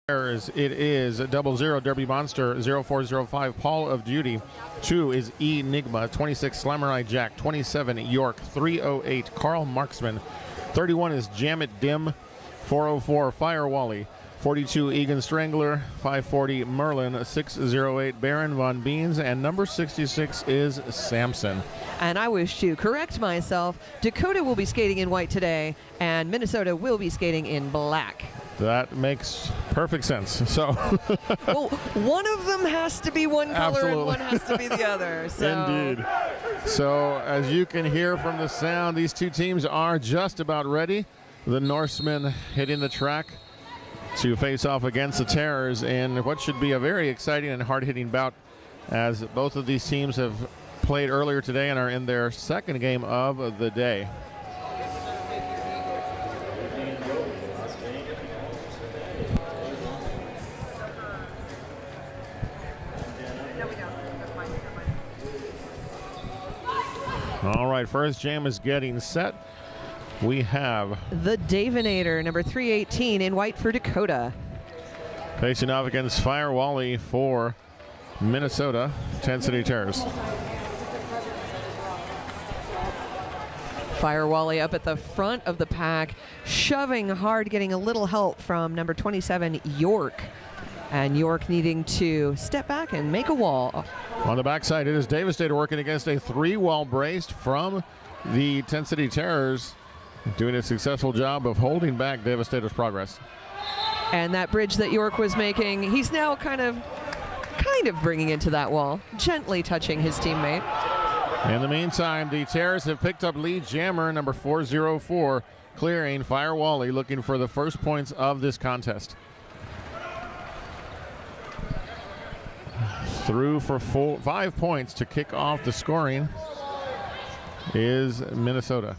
It is 00 Derby Monster 0405 Paul of Duty. 2 is Enigma. 26 Slamurai Jack. 27 York. 308 Carl Marksman. 31 is Jam It Dim. 404 Fire Wally. 42 Egan Strangler. 540 Merlin. 608 Baron Von Beans. And number 66 is Samson. And I wish to correct myself. Dakota will be skating in white today, and Minnesota will be skating in black. That makes perfect sense. So, well, one of them has to be one color absolutely. and one has to be the other. So. Indeed. So, as you can hear from the sound, these two teams are just about ready. The Norsemen hitting the track to face off against the Terrors in what should be a very exciting and hard-hitting bout, as both of these teams have played earlier today and are in their second game of the day. All right, first jam is getting set. We have the Davinator, number 318 in white for Dakota. Facing off against Fire Wally for Minnesota, Tent City Terrors. Fire Wally up at the front of the pack, shoving hard, getting a little help from number 27, York. And York needing to step back and make a wall. On the backside, it is Devastator working against a 3-wall braced from the Tent City Terrors, doing a successful job of holding back Devastator's progress. And that bridge that York was making, he's now kind of bringing into that wall, gently touching his teammate. In the meantime, the Terrors have picked up lead jammer number 404, clearing Fire Wally, looking for the first points of this contest. Through for 5 points to kick off the scoring is Minnesota.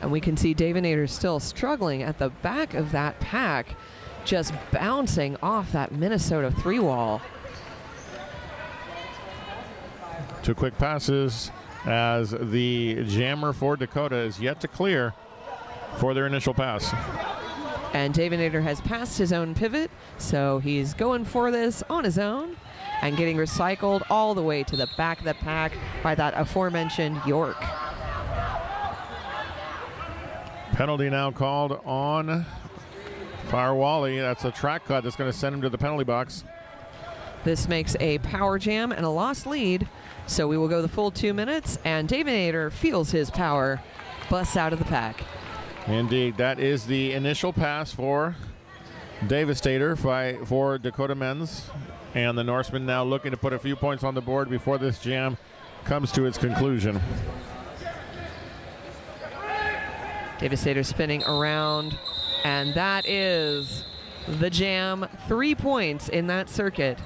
And we can see Davinator still struggling at the back of that pack, just bouncing off that Minnesota 3-wall. 2 quick passes as the jammer for Dakota is yet to clear for their initial pass. And Davinator has passed his own pivot, so he's going for this on his own and getting recycled all the way to the back of the pack by that aforementioned York. Penalty now called on Fire Wally. That's a track cut that's going to send him to the penalty box. This makes a power jam and a lost lead, so we will go the full 2 minutes, and Davinator feels his power, busts out of the pack. Indeed, that is the initial pass for Devastator for Dakota men's. And the Norsemen now looking to put a few points on the board before this jam comes to its conclusion. Devastator spinning around, and that is the jam. 3 points in that circuit.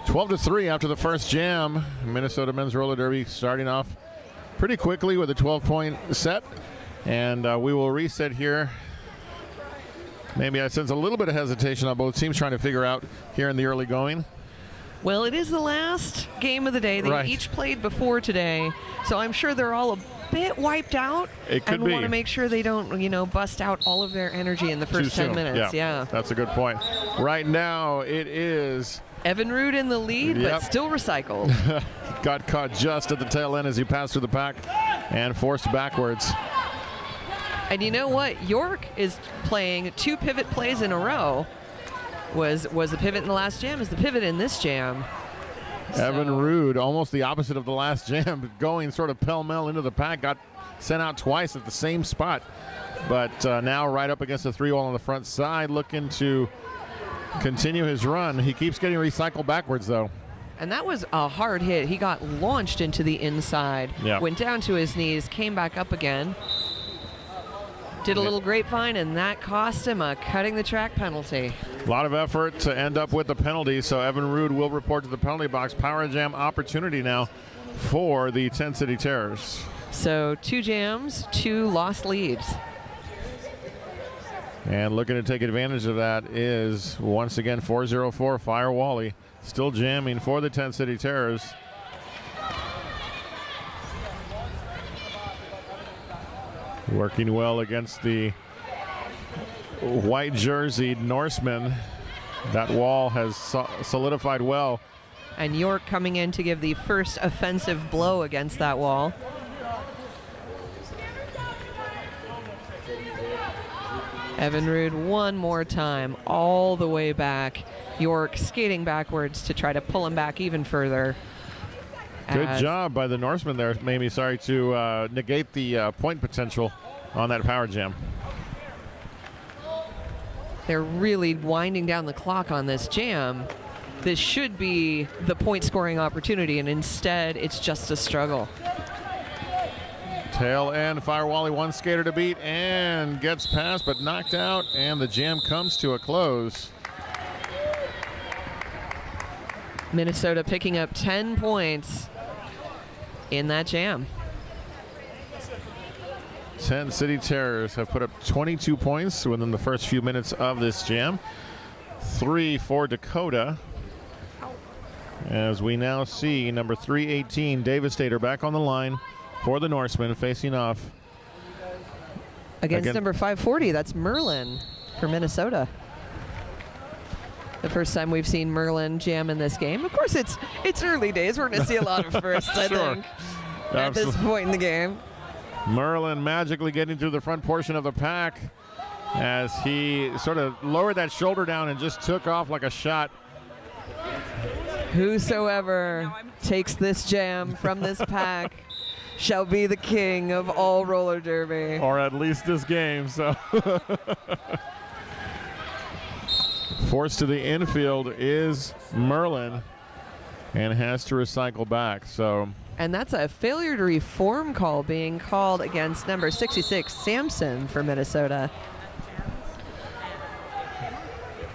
12-3 after the first jam. Minnesota men's roller derby starting off pretty quickly with a 12-point set. And we will reset here. Maybe I sense a little bit of hesitation on both teams trying to figure out here in the early going. Well, it is the last game of the day. They each played before today, so I'm sure they're all a bit wiped out. It could be. And want to make sure they don't, bust out all of their energy in the first 10 minutes. Yeah, that's a good point. Right now, it is Evan Root in the lead, but still recycled. Got caught just at the tail end as he passed through the pack and forced backwards. And you know what? York is playing 2 pivot plays in a row. Was the pivot in the last jam, is the pivot in this jam. Evan Rood, almost the opposite of the last jam, going sort of pell-mell into the pack, got sent out twice at the same spot. But now right up against the 3-wall on the front side, looking to continue his run. He keeps getting recycled backwards, though. And that was a hard hit. He got launched into the inside, went down to his knees, came back up again. Did a little grapevine, and that cost him a cutting the track penalty. A lot of effort to end up with the penalty, so Evan Rood will report to the penalty box. Power jam opportunity now for the Tent City Terrors. So 2 jams, 2 lost leads. And looking to take advantage of that is, once again, 404 Fire Wally. Still jamming for the Tent City Terrors. Working well against the white jerseyed Norsemen. That wall has solidified well. And York coming in to give the first offensive blow against that wall. Evinrude one more time, all the way back. York skating backwards to try to pull him back even further. Good job by the Norseman there, Mamie. Sorry to negate the point potential on that power jam. They're really winding down the clock on this jam. This should be the point scoring opportunity, and instead it's just a struggle. Tail end, Firewally, one skater to beat and gets past but knocked out, and the jam comes to a close. Minnesota picking up 10 points in that jam. 10 City Terrors have put up 22 points within the first few minutes of this jam. 3 for Dakota. As we now see number 318, Devastator, back on the line for the Norsemen, facing off against number 540. That's Merlin for Minnesota. The first time we've seen Merlin jam in this game. Of course, it's early days. We're going to see a lot of firsts, I think, at this point in the game. Merlin magically getting through the front portion of the pack as he sort of lowered that shoulder down and just took off like a shot. Whosoever takes this jam from this pack shall be the king of all roller derby. Or at least this game, so. Forced to the infield is Merlin and has to recycle back, so. And that's a failure to reform call being called against number 66, Sampson, for Minnesota.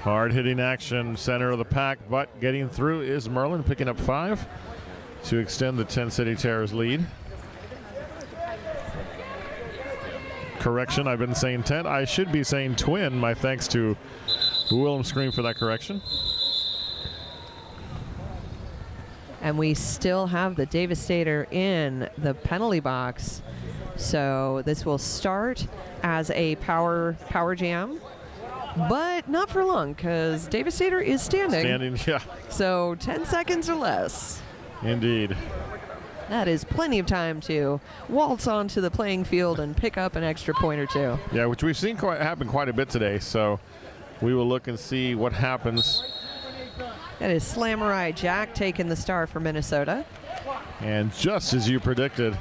Hard-hitting action, center of the pack, but getting through is Merlin, picking up 5 to extend the 10 City Terrors lead. Correction, I've been saying 10. I should be saying twin. My thanks to Willem Scream for that correction. And we still have the Devastator in the penalty box. So this will start as a power jam, but not for long because Devastator is standing. Standing, yeah. So 10 seconds or less. Indeed. That is plenty of time to waltz onto the playing field and pick up an extra point or two. Yeah, which we've seen happen quite a bit today. So we will look and see what happens. That is Slamurai Jack taking the star for Minnesota. And just as you predicted,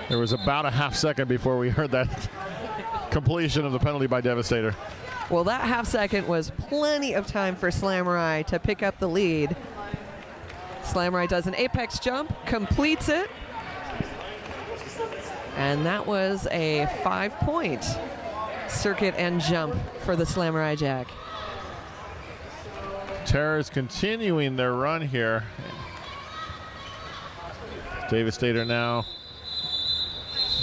there was about a half second before we heard that completion of the penalty by Devastator. Well, that half second was plenty of time for Slamurai to pick up the lead. Slamurai does an apex jump, completes it, and that was a 5-point circuit and jump for the Slamurai Jack. Terrors continuing their run here. Devastator now,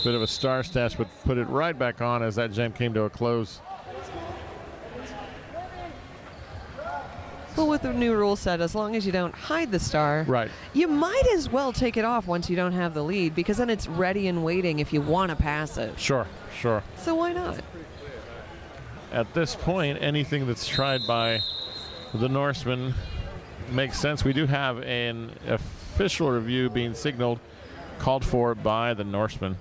a bit of a star stash, but put it right back on as that jam came to a close. Well, with the new rule set, as long as you don't hide the star, right, you might as well take it off once you don't have the lead, because then it's ready and waiting if you want to pass it. Sure. So why not? At this point, anything that's tried by the Norseman makes sense. We do have an official review being signaled, called for by the Norseman.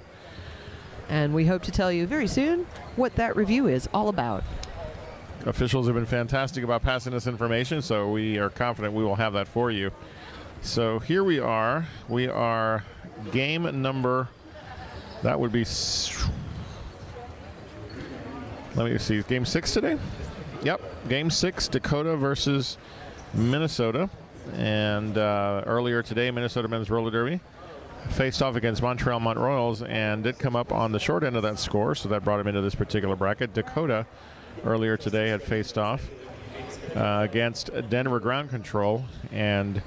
And we hope to tell you very soon what that review is all about. Officials have been fantastic about passing us information, so we are confident we will have that for you. So here we are. We are game number, that would be, let me see, game 6 today? Yep, game 6, Dakota versus Minnesota. And earlier today, Minnesota men's roller derby faced off against Montreal Mont Royals and did come up on the short end of that score, so that brought him into this particular bracket. Dakota earlier today had faced off against Denver Ground Control, and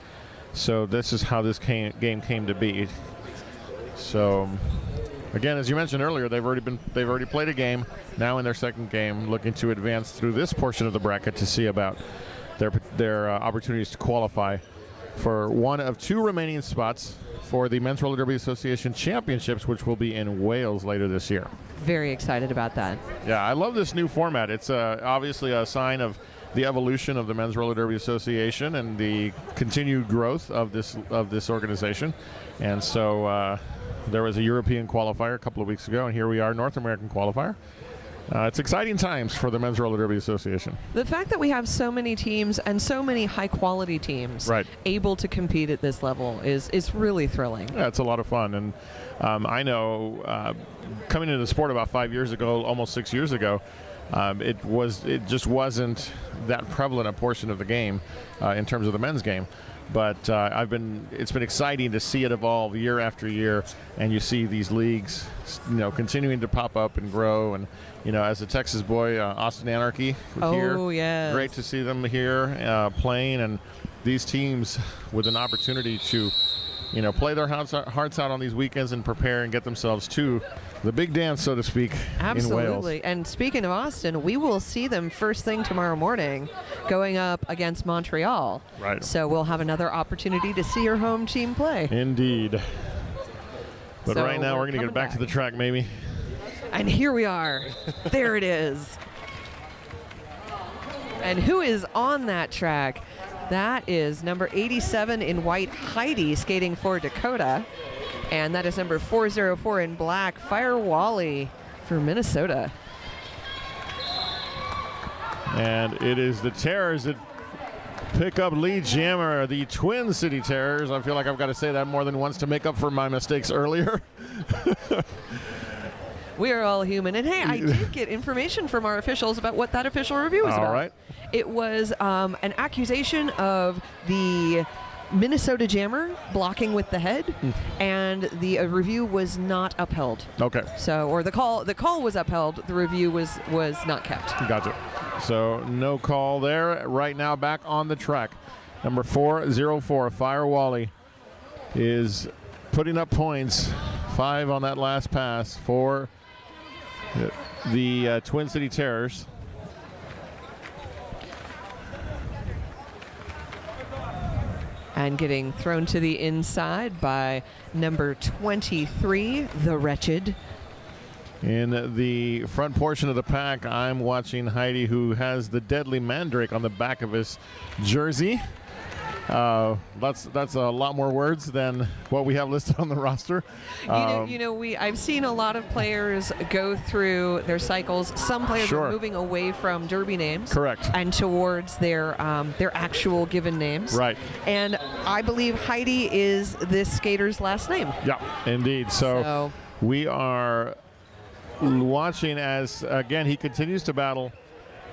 so this is how this game came to be. So again, as you mentioned earlier, they've already played a game, now in their second game, looking to advance through this portion of the bracket to see about their opportunities to qualify for one of 2 remaining spots for the Men's Roller Derby Association Championships, which will be in Wales later this year. Very excited about that. Yeah, I love this new format. It's obviously a sign of the evolution of the Men's Roller Derby Association and the continued growth of this organization. And so there was a European qualifier a couple of weeks ago, and here we are, North American qualifier. It's exciting times for the Men's Roller Derby Association. The fact that we have so many teams and so many high-quality teams able to compete at this level is really thrilling. Yeah, it's a lot of fun. And I know coming into the sport about 5 years ago, almost 6 years ago, it just wasn't that prevalent a portion of the game in terms of the men's game. But it's been exciting to see it evolve year after year, and you see these leagues, continuing to pop up and grow. And as a Texas boy, Austin Anarchy here. Oh, yes. Great to see them here playing, and these teams with an opportunity to, play their hearts out on these weekends and prepare and get themselves to the big dance, so to speak, Absolutely. in Wales. And speaking of Austin, we will see them first thing tomorrow morning going up against Montreal. Right. So we'll have another opportunity to see your home team play. Indeed. But So right now we're going to coming get back to the track, maybe. And here we are. There it is. And who is on that track? That is number 87 in white, Heidi, skating for Dakota. And that is number 404 in black, Fire Wally for Minnesota. And it is the Terrors that pick up lead jammer, the Twin City Terrors. I feel like I've got to say that more than once to make up for my mistakes earlier. We are all human. And hey, I did get information from our officials about what that official review was about. All right. It was an accusation of the Minnesota jammer blocking with the head, and the review was not upheld. Okay. So, or the call was upheld. The review was not kept. Gotcha. So no call there. Right now, back on the track, number 404, Fire Wally, is putting up points. 5 on that last pass for the Twin City Terrors. And getting thrown to the inside by number 23, the Wretched. In the front portion of the pack, I'm watching Heidi, who has the Deadly Mandrake on the back of his jersey. That's a lot more words than what we have listed on the roster. I've seen a lot of players go through their cycles. Some players are moving away from Derby names, correct, and towards their actual given names. Right. And I believe Heidi is this skater's last name. Yeah, indeed. So we are watching as, again, he continues to battle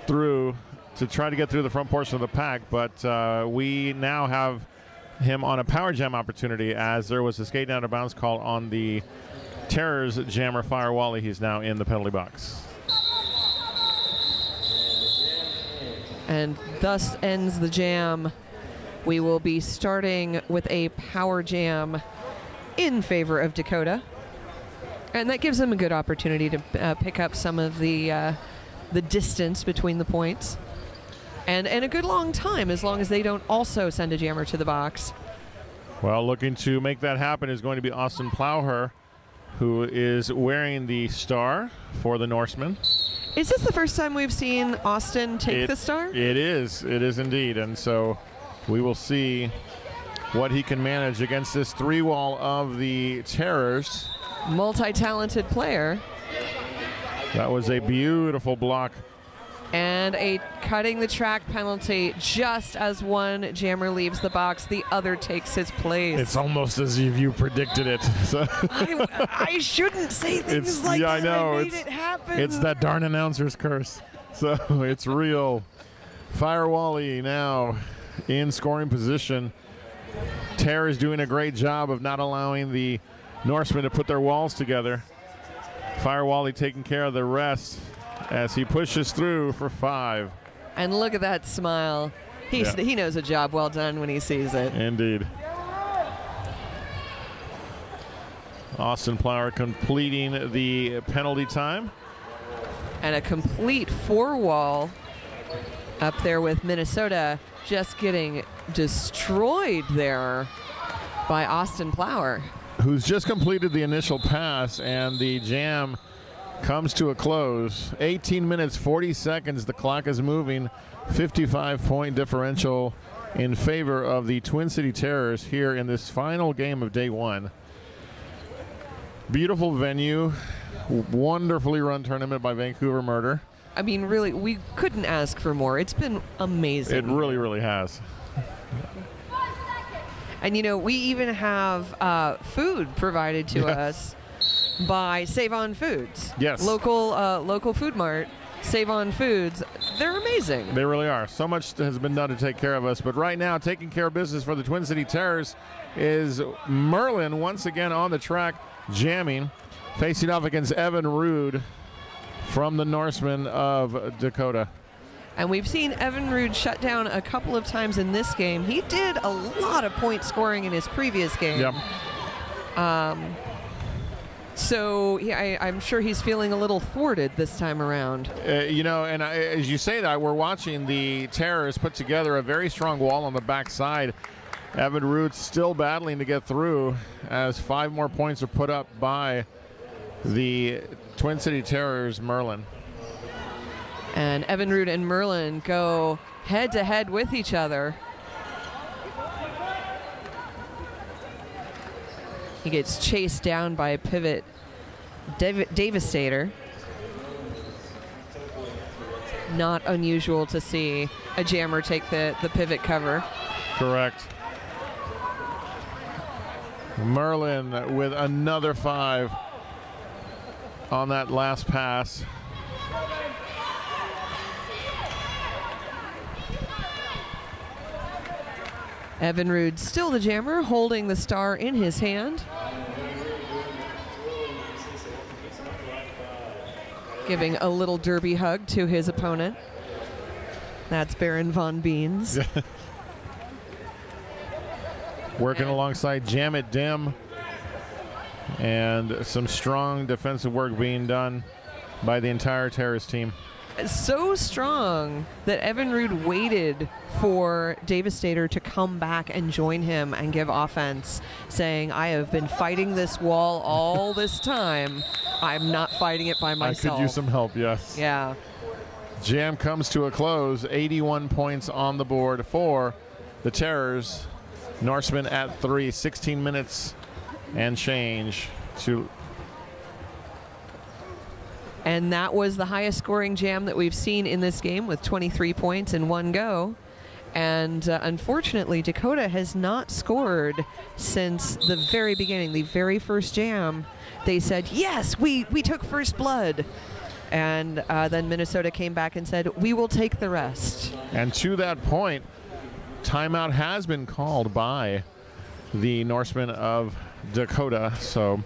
through to try to get through the front portion of the pack, but we now have him on a power jam opportunity, as there was a skate out of bounds call on the Terrors jammer Fire Wally. He's now in the penalty box. And thus ends the jam. We will be starting with a power jam in favor of Dakota, and that gives them a good opportunity to pick up some of the distance between the points. And a good long time, as long as they don't also send a jammer to the box. Well, looking to make that happen is going to be Austin Plowher, who is wearing the star for the Norsemen. Is this the first time we've seen Austin take the star? It is. It is indeed. And so we will see what he can manage against this 3-wall of the Terrors. Multi-talented player. That was a beautiful block. And a cutting the track penalty just as one jammer leaves the box, the other takes his place. It's almost as if you predicted it. So I shouldn't say things like that. I know. I made it happen. It's that darn announcer's curse. So it's real. Fire Wally now in scoring position. Terror is doing a great job of not allowing the Norsemen to put their walls together. Fire Wally taking care of the rest as he pushes through for 5. And look at that smile. He knows a job well done when he sees it. Indeed. Austin Plower completing the penalty time. And a complete 4-wall up there with Minnesota, just getting destroyed there by Austin Plower, who's just completed the initial pass, and the jam comes to a close. 18 minutes, 40 seconds. The clock is moving. 55-point differential in favor of the Twin City Terrors here in this final game of day one. Beautiful venue. Wonderfully run tournament by Vancouver Murder. I mean, really, we couldn't ask for more. It's been amazing. It really, really has. And, you know, we even have food provided to us by Save On Foods. Yes. Local food mart, Save On Foods. They're amazing. They really are. So much has been done to take care of us. But right now, taking care of business for the Twin City Terrors is Merlin once again on the track, jamming, facing off against Evan Rude from the Norsemen of Dakota. And we've seen Evan Rude shut down a couple of times in this game. He did a lot of point scoring in his previous game. Yep. So I'm sure he's feeling a little thwarted this time around. You know, and as you say that, we're watching the Terrors put together a very strong wall on the backside. Evan Rude still battling to get through as 5 more points are put up by the Twin City Terrors, Merlin. And Evan Rude and Merlin go head-to-head with each other. He gets chased down by a pivot Devastator. Not unusual to see a jammer take the pivot cover. Correct. Merlin with another 5 on that last pass. Evan Rude still the jammer, holding the star in his hand. Giving a little derby hug to his opponent. That's Baron Von Beans. Working alongside Jam It Dim. And some strong defensive work being done by the entire Terrors team. So strong that Evan Rude waited for Devastator to come back and join him and give offense, saying, I have been fighting this wall all this time. I'm not fighting it by myself. I could use some help, yes. Yeah. Jam comes to a close. 81 points on the board for the Terrors. Norsemen at 3, 16 minutes and change to... And that was the highest scoring jam that we've seen in this game with 23 points in one go. And unfortunately, Dakota has not scored since the very beginning, the very first jam. They said, yes, we took first blood. And then Minnesota came back and said, we will take the rest. And to that point, timeout has been called by the Norsemen of Dakota. So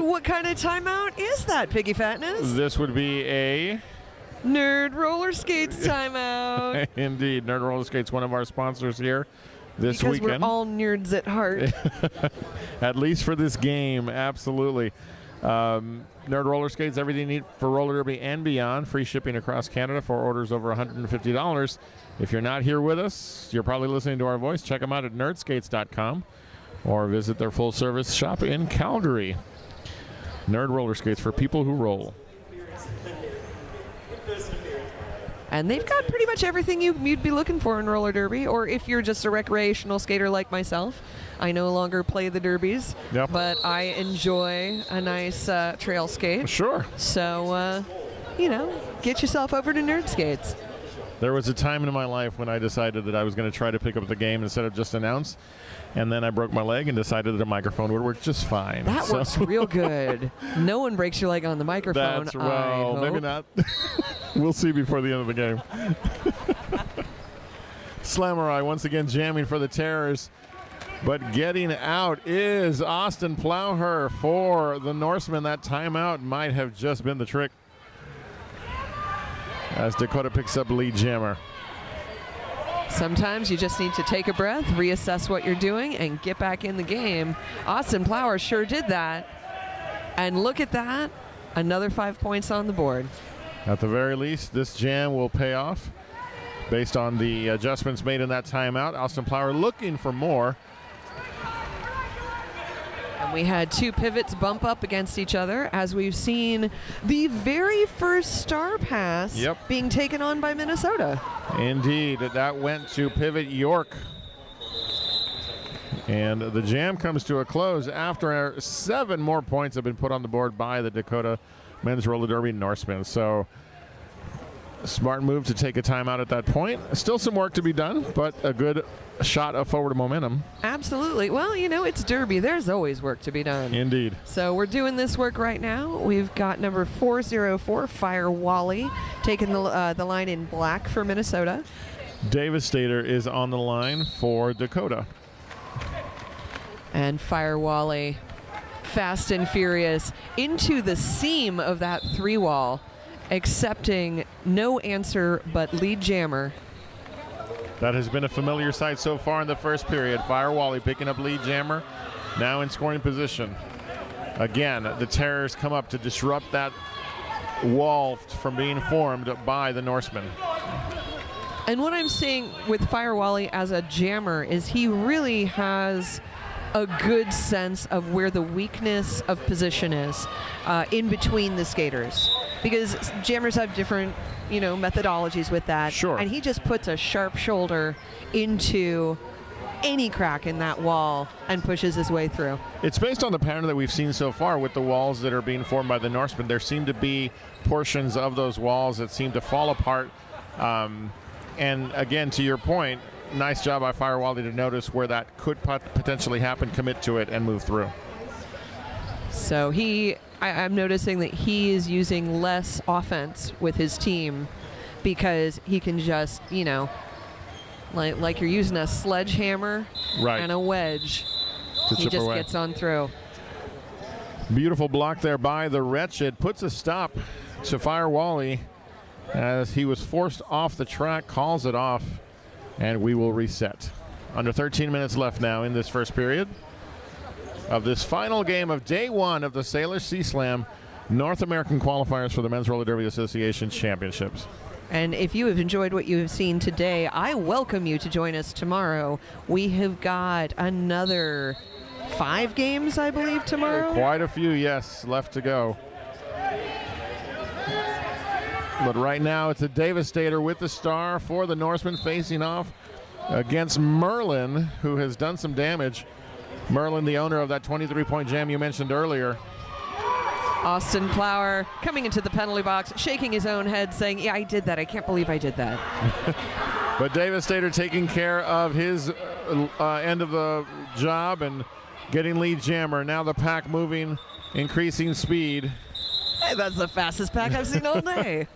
what kind of timeout is that, Piggy Fatness? This would be a Nerd Roller Skates timeout. Indeed. Nerd Roller Skates, one of our sponsors here this because weekend. We're all nerds at heart. At least for this game, absolutely. Nerd Roller Skates, everything you need for roller derby and beyond. Free shipping across Canada for orders over $150. If you're not here with us, you're probably listening to our voice. Check them out at nerdskates.com or visit their full-service shop in Calgary. Nerd Roller Skates for people who roll. And they've got pretty much everything you'd be looking for in roller derby, or if you're just a recreational skater like myself. I no longer play the derbies, but I enjoy a nice trail skate. Sure. So, get yourself over to Nerd Skates. There was a time in my life when I decided that I was going to try to pick up the game instead of just announce, and then I broke my leg and decided that a microphone would work just fine. That works real good. No one breaks your leg on the microphone. That's well, maybe not. We'll see before the end of the game. Slamurai once again jamming for the Terrors, but getting out is Austin Plowher for the Norsemen. That timeout might have just been the trick as Dakota picks up lead jammer. Sometimes you just need to take a breath, reassess what you're doing, and get back in the game. Austin Plower sure did that. And look at that. Another 5 points on the board. At the very least, this jam will pay off. based on the adjustments made in that timeout. Austin Plower looking for more. And we had two pivots bump up against each other as we've seen the very first star pass being taken on by Minnesota. Indeed, that went to pivot York. And the jam comes to a close after 7 more points have been put on the board by the Dakota men's roller derby Norsemen. So smart move to take a timeout at that point. Still some work to be done, but a good shot of forward momentum. Absolutely. Well, you know, it's derby. There's always work to be done. Indeed. So we're doing this work right now. We've got number 404, Fire Wally, taking the line in black for Minnesota. Devastator is on the line for Dakota. And Fire Wally, fast and furious, into the seam of that 3-wall, accepting no answer but lead jammer. That has been a familiar sight so far in the first period. Fire Wally picking up lead jammer, now in scoring position. Again, the Terrors come up to disrupt that wall from being formed by the Norsemen. And what I'm seeing with Fire Wally as a jammer is he really has a good sense of where the weakness of position is in between the skaters, because jammers have different, you know, methodologies with that. Sure. And he just puts a sharp shoulder into any crack in that wall and pushes his way through. It's based on the pattern that we've seen so far with the walls that are being formed by the Norsemen. There seem to be portions of those walls that seem to fall apart. And again, to your point, nice job by Fire Wally to notice where that could potentially happen, commit to it, and move through. So I'm noticing that he is using less offense with his team because he can just, you know, like you're using a sledgehammer and a wedge. He just gets on through. Beautiful block there by the Wretched. Puts a stop to Fire Wally as he was forced off the track, calls it off. And we will reset. Under 13 minutes left now in this first period of this final game of day 1 of the Salish Sea Slam North American qualifiers for the Men's Roller Derby Association Championships. And if you have enjoyed what you have seen today, I welcome you to join us tomorrow. We have got another 5 games, I believe, tomorrow. Quite a few, yes, left to go. But right now it's a Devastator with the star for the Norsemen, facing off against Merlin, who has done some damage. Merlin, the owner of that 23-point jam you mentioned earlier. Austin Plower coming into the penalty box, shaking his own head, saying, yeah, I did that. I can't believe I did that. But Devastator taking care of his end of the job and getting lead jammer. Now the pack moving, increasing speed. Hey, that's the fastest pack I've seen all day.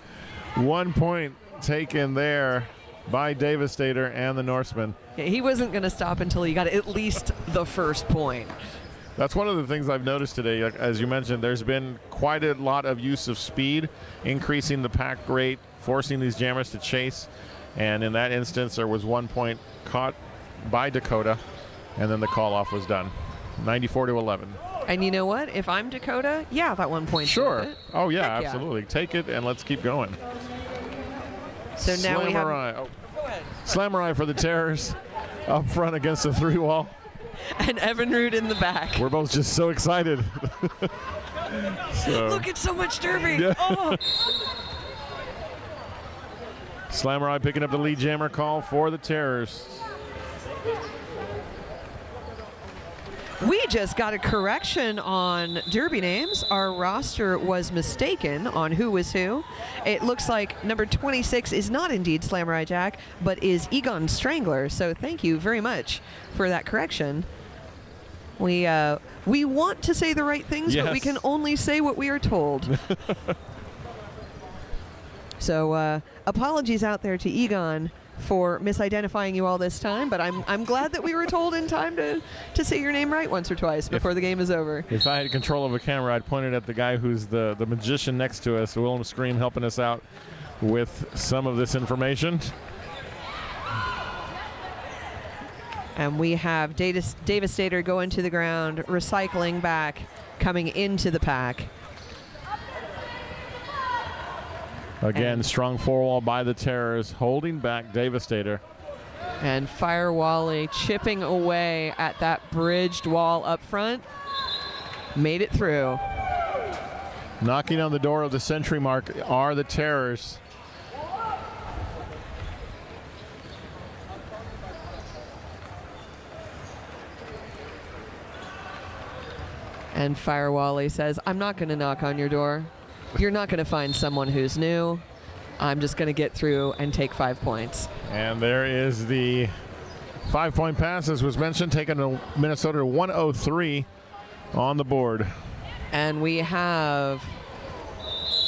1 point taken there by Devastator and the Norsemen. Yeah, he wasn't going to stop until he got at least the first point. That's one of the things I've noticed today. As you mentioned, there's been quite a lot of use of speed, increasing the pack rate, forcing these jammers to chase. And in that instance, there was 1 point caught by Dakota, and then the call-off was done. 94-11. And you know what? If I'm Dakota, yeah, that 1 point. Sure. Oh, yeah, heck absolutely. Yeah. Take it, and let's keep going. So now we have... Slamurai for the Terrors up front against the 3-wall. And Evinrude in the back. We're both just so excited. Look, it's so much derby. Yeah. Oh. Slamurai picking up the lead jammer call for the Terrors. We just got a correction on derby names. Our roster was mistaken on who was who. It looks like number 26 is not indeed Slamurai Jack, but is Egon Strangler. So thank you very much for that correction. We want to say the right things, yes, but we can only say what we are told. So apologies out there to Egon for misidentifying you all this time, but I'm glad that we were told in time to say your name right once or twice before the game is over. If I had control of a camera, I'd point it at the guy who's the magician next to us, Willem Scream, helping us out with some of this information. And we have Devastator going to the ground, recycling back, coming into the pack. Again, strong four-wall by the Terrors, holding back Devastator. And Fire Wally chipping away at that bridged wall up front. Made it through. Knocking on the door of the century mark are the Terrors. And Fire Wally says, I'm not going to knock on your door. You're not going to find someone who's new. I'm just going to get through and take 5 points. And there is the 5-point pass, as was mentioned, taking Minnesota to 103 on the board. And we have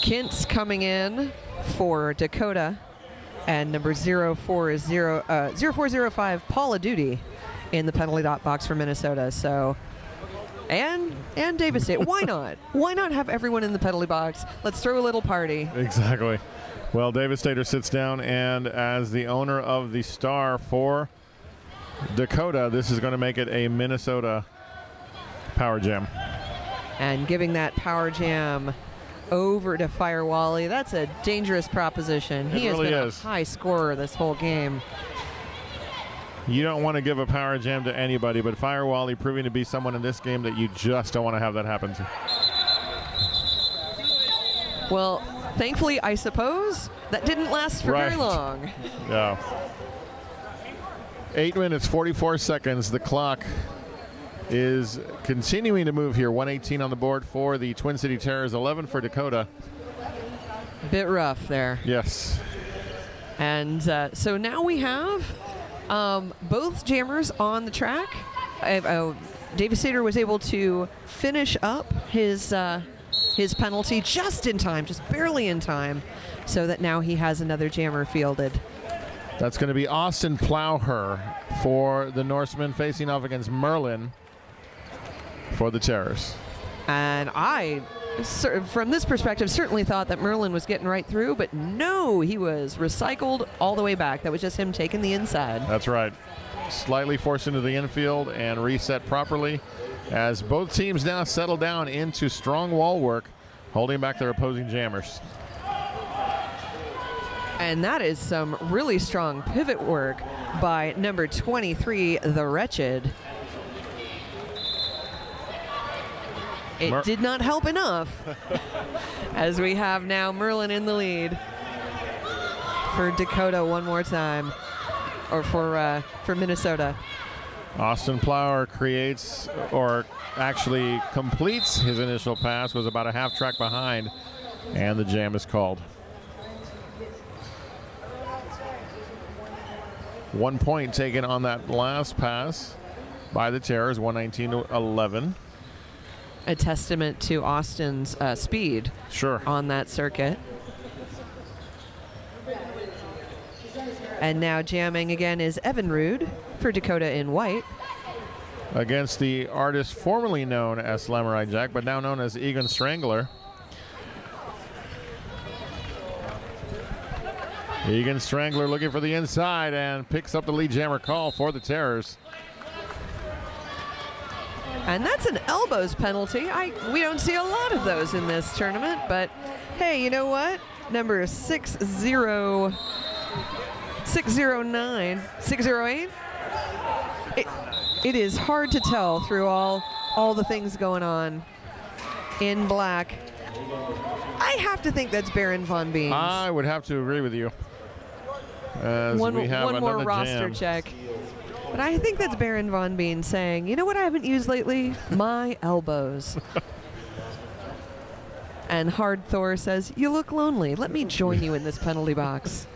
Kintz coming in for Dakota, and number 0405 Paula Duty in the penalty dot box for Minnesota. So, and Davis State. Why not? Why not have everyone in the penalty box? Let's throw a little party. Exactly. Well, Devastator sits down, and as the owner of the star for Dakota, this is going to make it a Minnesota power jam. And giving that power jam over to Fire Wally, that's a dangerous proposition. He has been a high scorer this whole game. You don't want to give a power jam to anybody, but Fire Wally proving to be someone in this game that you just don't want to have that happen to. Well, thankfully, I suppose, that didn't last for very long. Yeah. 8 minutes, 44 seconds. The clock is continuing to move here. 118 on the board for the Twin City Terrors, 11 for Dakota. Bit rough there. Yes. And so now we have both jammers on the track. Devastator was able to finish up his penalty just in time, just barely in time, so that now he has another jammer fielded. That's going to be Austin Plowher for the Norsemen, facing off against Merlin for the Terrors. And I, from this perspective, certainly thought that Merlin was getting right through, but no, he was recycled all the way back. That was just him taking the inside. That's right. Slightly forced into the infield and reset properly as both teams now settle down into strong wall work, holding back their opposing jammers. And that is some really strong pivot work by number 23, The Wretched. It did not help enough as we have now Merlin in the lead for Dakota one more time, or for Minnesota. Austin Plower creates, or actually completes his initial pass, was about a half track behind, and the jam is called. 1 point taken on that last pass by the Terrors, 119 to 11. A testament to Austin's speed on that circuit. And now jamming again is Evan Rude for Dakota in white. Against the artist formerly known as Samurai Jack, but now known as Egan Strangler. Egan Strangler looking for the inside and picks up the lead jammer call for the Terrors. And that's an elbows penalty. We don't see a lot of those in this tournament, but hey, you know what? Number 608. It is hard to tell through all the things going on in black. I have to think that's Baron Von Beans. I would have to agree with you. As one we have more roster check. But I think that's Baron Von Bean saying, you know what I haven't used lately? My elbows. And Hard Thor says, you look lonely. Let me join you in this penalty box.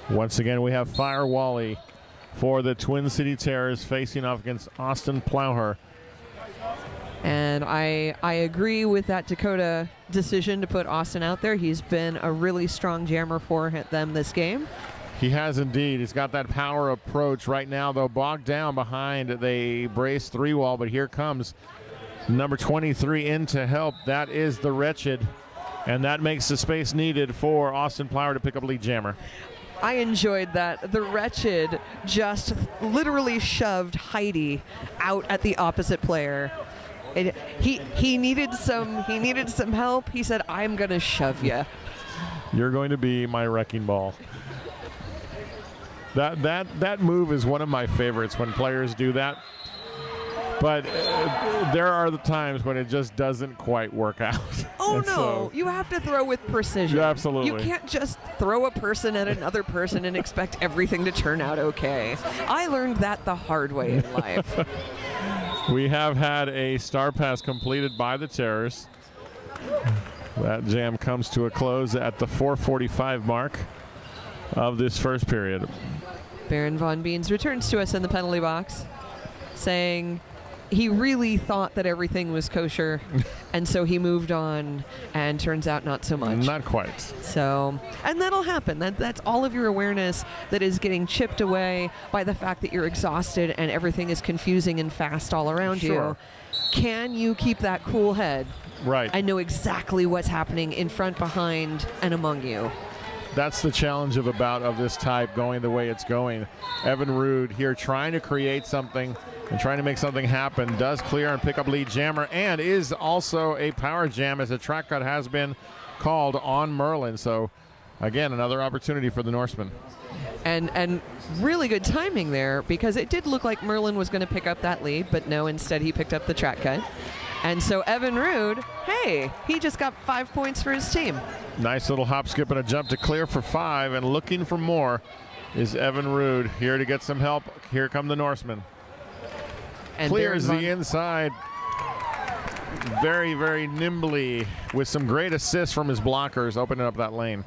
Once again, we have Fire Wally for the Twin City Terrors facing off against Austin Plowher. And I agree with that Dakota decision to put Austin out there. He's been a really strong jammer for them this game. He has indeed. He's got that power approach right now, though, bogged down behind the brace 3-wall. But here comes number 23 in to help. That is the Wretched. And that makes the space needed for Austin Plower to pick up lead jammer. I enjoyed that. The Wretched just literally shoved Heidi out at the opposite player. He needed some help. He said, "I'm gonna shove you." You're going to be my wrecking ball. That move is one of my favorites when players do that. But there are the times when it just doesn't quite work out. Oh, no. So, you have to throw with precision. Yeah, absolutely. You can't just throw a person at another person and expect everything to turn out okay. I learned that the hard way in life. We have had a star pass completed by the Terrors. That jam comes to a close at the 4:45 mark of this first period. Baron Von Beans returns to us in the penalty box, saying he really thought that everything was kosher, and so he moved on, and turns out not so much. Not quite. So, and that'll happen. That's all of your awareness that is getting chipped away by the fact that you're exhausted and everything is confusing and fast all around you. Can you keep that cool head? Right. And know exactly what's happening in front, behind, and among you? That's the challenge of a bout of this type going the way it's going. Evan Rude here trying to create something and trying to make something happen. Does clear and pick up lead jammer, and is also a power jam as a track cut has been called on Merlin. So again, another opportunity for the Norseman. And really good timing there, because it did look like Merlin was going to pick up that lead, but no, instead he picked up the track cut. And so Evan Rude, hey, he just got 5 points for his team. Nice little hop, skip, and a jump to clear for 5, and looking for more is Evan Rude here to get some help. Here come the Norsemen. And clears the inside very, very nimbly with some great assists from his blockers, opening up that lane.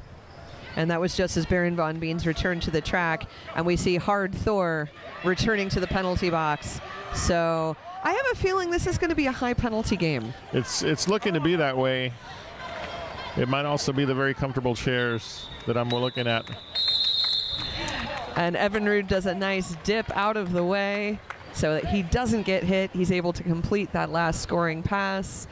And that was just as Baron Von Beans returned to the track, and we see Hard Thor returning to the penalty box. So I have a feeling this is going to be a high penalty game. It's looking to be that way. It might also be the very comfortable chairs that I'm looking at. And Evan Rude does a nice dip out of the way so that he doesn't get hit. He's able to complete that last scoring pass.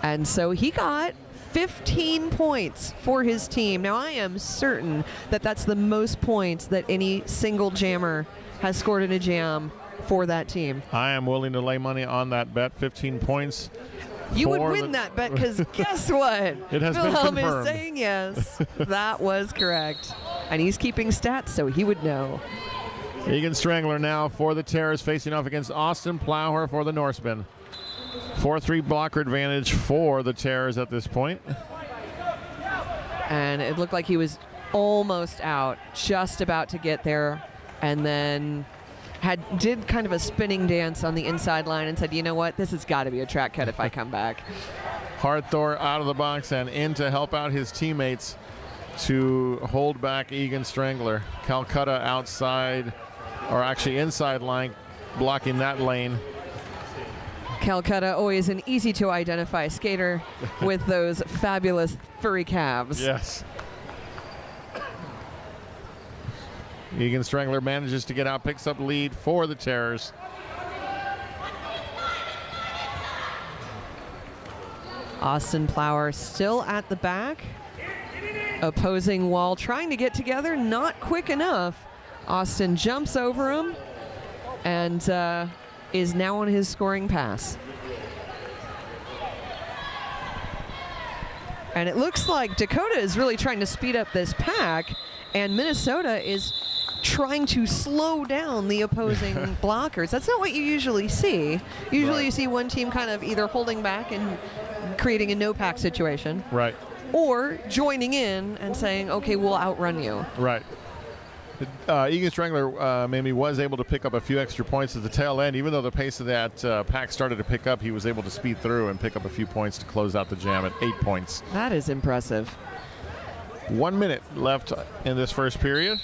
And so he got 15 points for his team. Now, I am certain that that's the most points that any single jammer has scored in a jam for that team. I am willing to lay money on that bet. 15 points. You would win that bet, because guess what? It has Wilhelm been confirmed. is saying yes. That was correct. And he's keeping stats, so he would know. Egan Strangler now for the Terrors, facing off against Austin Plowher for the Norsemen. 4-3 blocker advantage for the Terrors at this point. And it looked like he was almost out, just about to get there, and then did kind of a spinning dance on the inside line and said, you know what, this has got to be a track cut if I come back. Hard Thor out of the box and in to help out his teammates to hold back Egan Strangler. Calcutta outside, or actually inside line, blocking that lane. Calcutta, always an easy to identify skater with those fabulous furry calves. Yes. Egan Strangler manages to get out, picks up lead for the Terrors. Austin Plower still at the back. Opposing wall trying to get together, not quick enough. Austin jumps over him and is now on his scoring pass. And it looks like Dakota is really trying to speed up this pack, and Minnesota is trying to slow down the opposing blockers. That's not what you usually see. Usually you see one team kind of either holding back and creating a no-pack situation. Right. Or joining in and saying, okay, we'll outrun you. Right. Egan Strangler maybe was able to pick up a few extra points at the tail end. Even though the pace of that pack started to pick up, he was able to speed through and pick up a few points to close out the jam at 8 points. That is impressive. 1 minute left in this first period.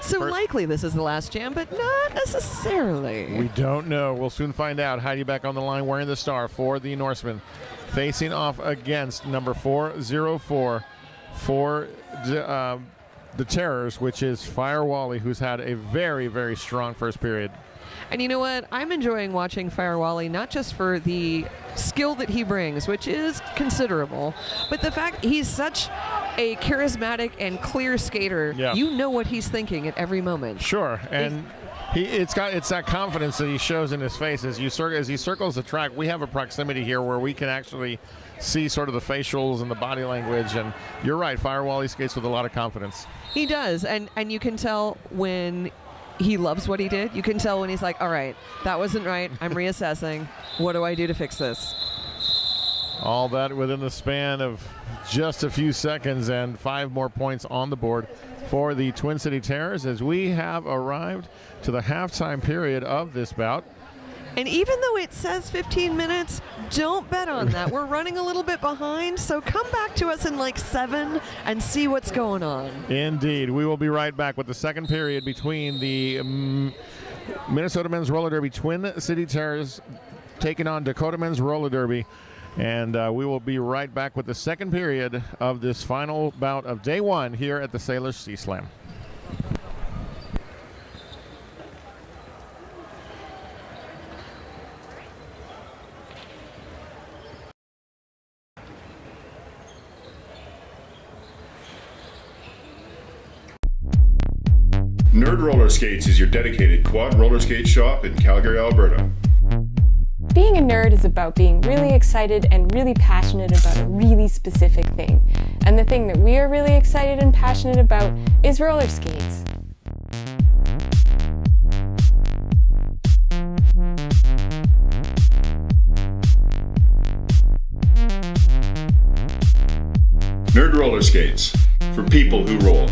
So likely this is the last jam, but not necessarily. We don't know. We'll soon find out. Heidi back on the line wearing the star for the Norsemen. Facing off against number 404 for the Terrors, which is Fire Wally, who's had a very, very strong first period. And you know what? I'm enjoying watching Fire Wally, not just for the skill that he brings, which is considerable, but the fact he's such a charismatic and clear skater. Yeah. You know what he's thinking at every moment. Sure. And It's that confidence that he shows in his face as he circles the track. We have a proximity here where we can actually see sort of the facials and the body language. And you're right, Firewall, he skates with a lot of confidence. He does, and you can tell when he loves what he did. You can tell when he's like, all right, that wasn't right. I'm reassessing. What do I do to fix this? All that within the span of just a few seconds, and 5 more points on the board for the Twin City Terrors as we have arrived to the halftime period of this bout. And even though it says 15 minutes, don't bet on that. We're running a little bit behind, so come back to us in like 7 and see what's going on. Indeed. We will be right back with the second period between the Minnesota Men's Roller Derby Twin City Terrors taking on Dakota Men's Roller Derby. And we will be right back with the second period of this final bout of day 1 here at the Salish Sea Slam. Nerd Roller Skates is your dedicated quad roller skate shop in Calgary, Alberta. Being a nerd is about being really excited and really passionate about a really specific thing. And the thing that we are really excited and passionate about is roller skates. Nerd Roller Skates, for people who roll.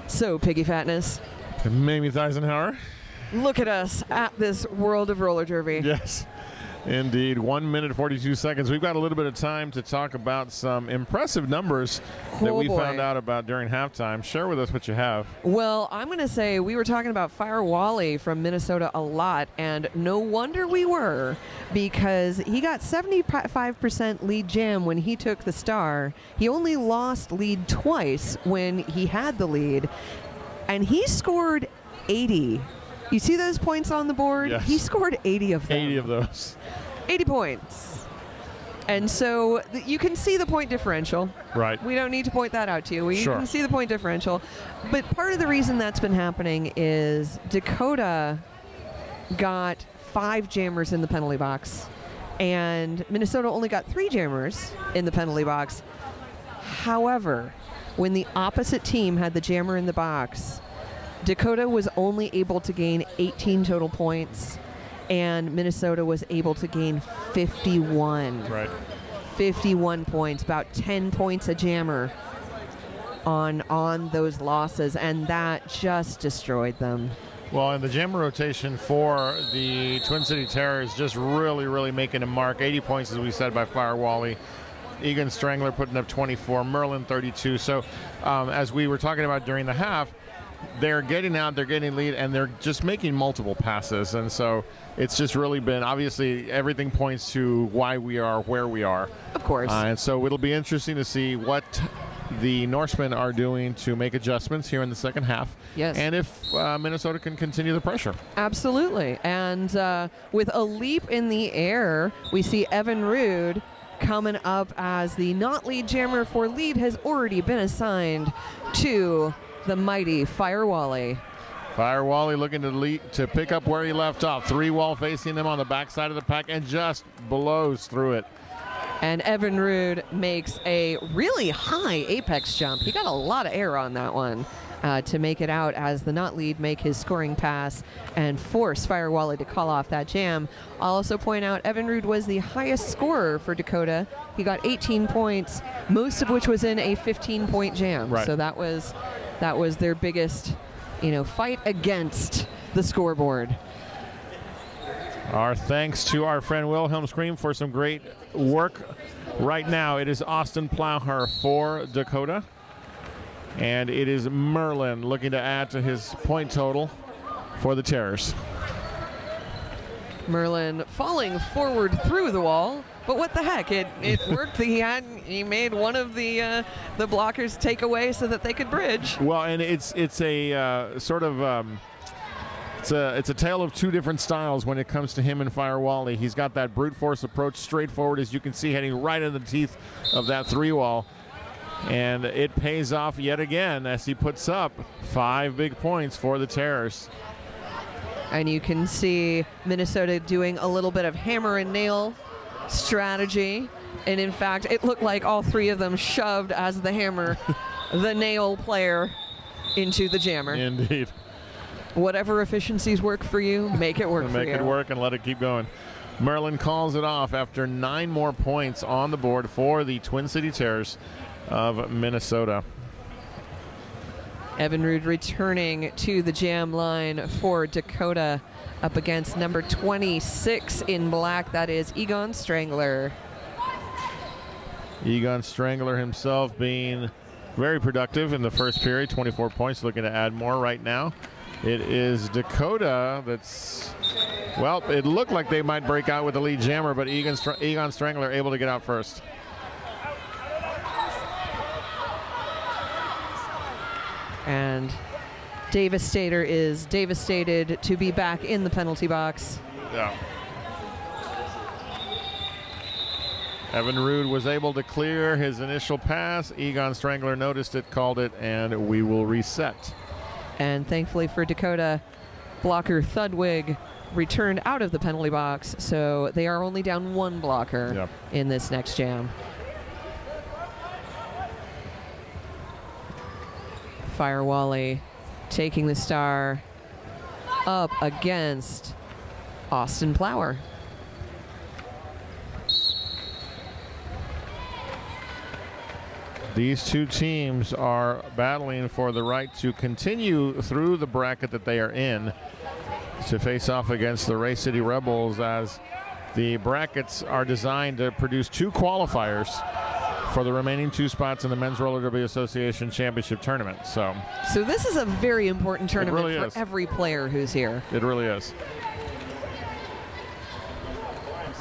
So, Piggy Fatness, Mamie Eisenhower. look at us at this world of roller derby. Yes, indeed. 1 minute, 42 seconds. We've got a little bit of time to talk about some impressive numbers that we found out about during halftime. Share with us what you have. Well, I'm going to say we were talking about Fire Wally from Minnesota a lot, and no wonder we were, because he got 75% lead jam when he took the star. He only lost lead twice when he had the lead, and he scored 80. You see those points on the board? Yes. He scored 80 of them. 80 of those. 80 points. And so you can see the point differential. Right. We don't need to point that out to you. You Sure. can see the point differential. But part of the reason that's been happening is Dakota got 5 jammers in the penalty box, and Minnesota only got 3 jammers in the penalty box. However, when the opposite team had the jammer in the box, Dakota was only able to gain 18 total points, and Minnesota was able to gain 51. Right. 51 points, about 10 points a jammer on those losses, and that just destroyed them. Well, and the jammer rotation for the Twin City Terrors just really making a mark. 80 points, as we said, by Fire Wally. Egan Strangler putting up 24, Merlin 32. So as we were talking about during the half, they're getting out, they're getting lead, and they're just making multiple passes. And so it's just really been, obviously, everything points to why we are where we are. Of course. And so it'll be interesting to see what the Norsemen are doing to make adjustments here in the second half. Yes. And if Minnesota can continue the pressure. Absolutely. And with a leap in the air, we see Evan Rude coming up as the not lead jammer for lead has already been assigned to the mighty Fire Wally. Fire Wally looking to pick up where he left off. 3 wall facing him on the backside of the pack and just blows through it. And Evan Rude makes a really high apex jump. He got a lot of air on that one to make it out as the not lead make his scoring pass and force Fire Wally to call off that jam. I'll also point out Evan Rude was the highest scorer for Dakota. He got 18 points, most of which was in a 15-point jam. Right. So that was their biggest, fight against the scoreboard. Our thanks to our friend Wilhelm Scream for some great work. Right now it is Austin Plowher for Dakota, and it is Merlin looking to add to his point total for the Terrors. Merlin falling forward through the wall, but what the heck? It worked. He made one of the blockers take away so that they could bridge. Well, and it's a sort of it's a tale of two different styles when it comes to him and Fire Wally. He's got that brute force approach, straightforward, as you can see, heading right in the teeth of that 3 wall. And it pays off yet again as he puts up 5 big points for the Terrors. And you can see Minnesota doing a little bit of hammer and nail strategy. And in fact, it looked like all 3 of them shoved as the hammer, the nail player, into the jammer. Indeed. Whatever efficiencies work for you, make it work for you. Make it work and let it keep going. Merlin calls it off after 9 more points on the board for the Twin City Terrors of Minnesota. Evan Rude returning to the jam line for Dakota up against number 26 in black. That is Egon Strangler. Egon Strangler himself being very productive in the first period. 24 points, looking to add more right now. It is Dakota that's, well, it looked like they might break out with the lead jammer, but Egon Strangler able to get out first. And Devastator is devastated to be back in the penalty box. Yeah. Evan Rude was able to clear his initial pass. Egon Strangler noticed it, called it, and we will reset. And thankfully for Dakota, blocker Thudwig returned out of the penalty box, so they are only down 1 blocker in this next jam. Fire Wally taking the star up against Austin Plower. These two teams are battling for the right to continue through the bracket that they are in to face off against the Ray City Rebels, as the brackets are designed to produce 2 qualifiers for the remaining 2 spots in the Men's Roller Derby Association Championship Tournament. So this is a very important tournament really for every player who's here. It really is.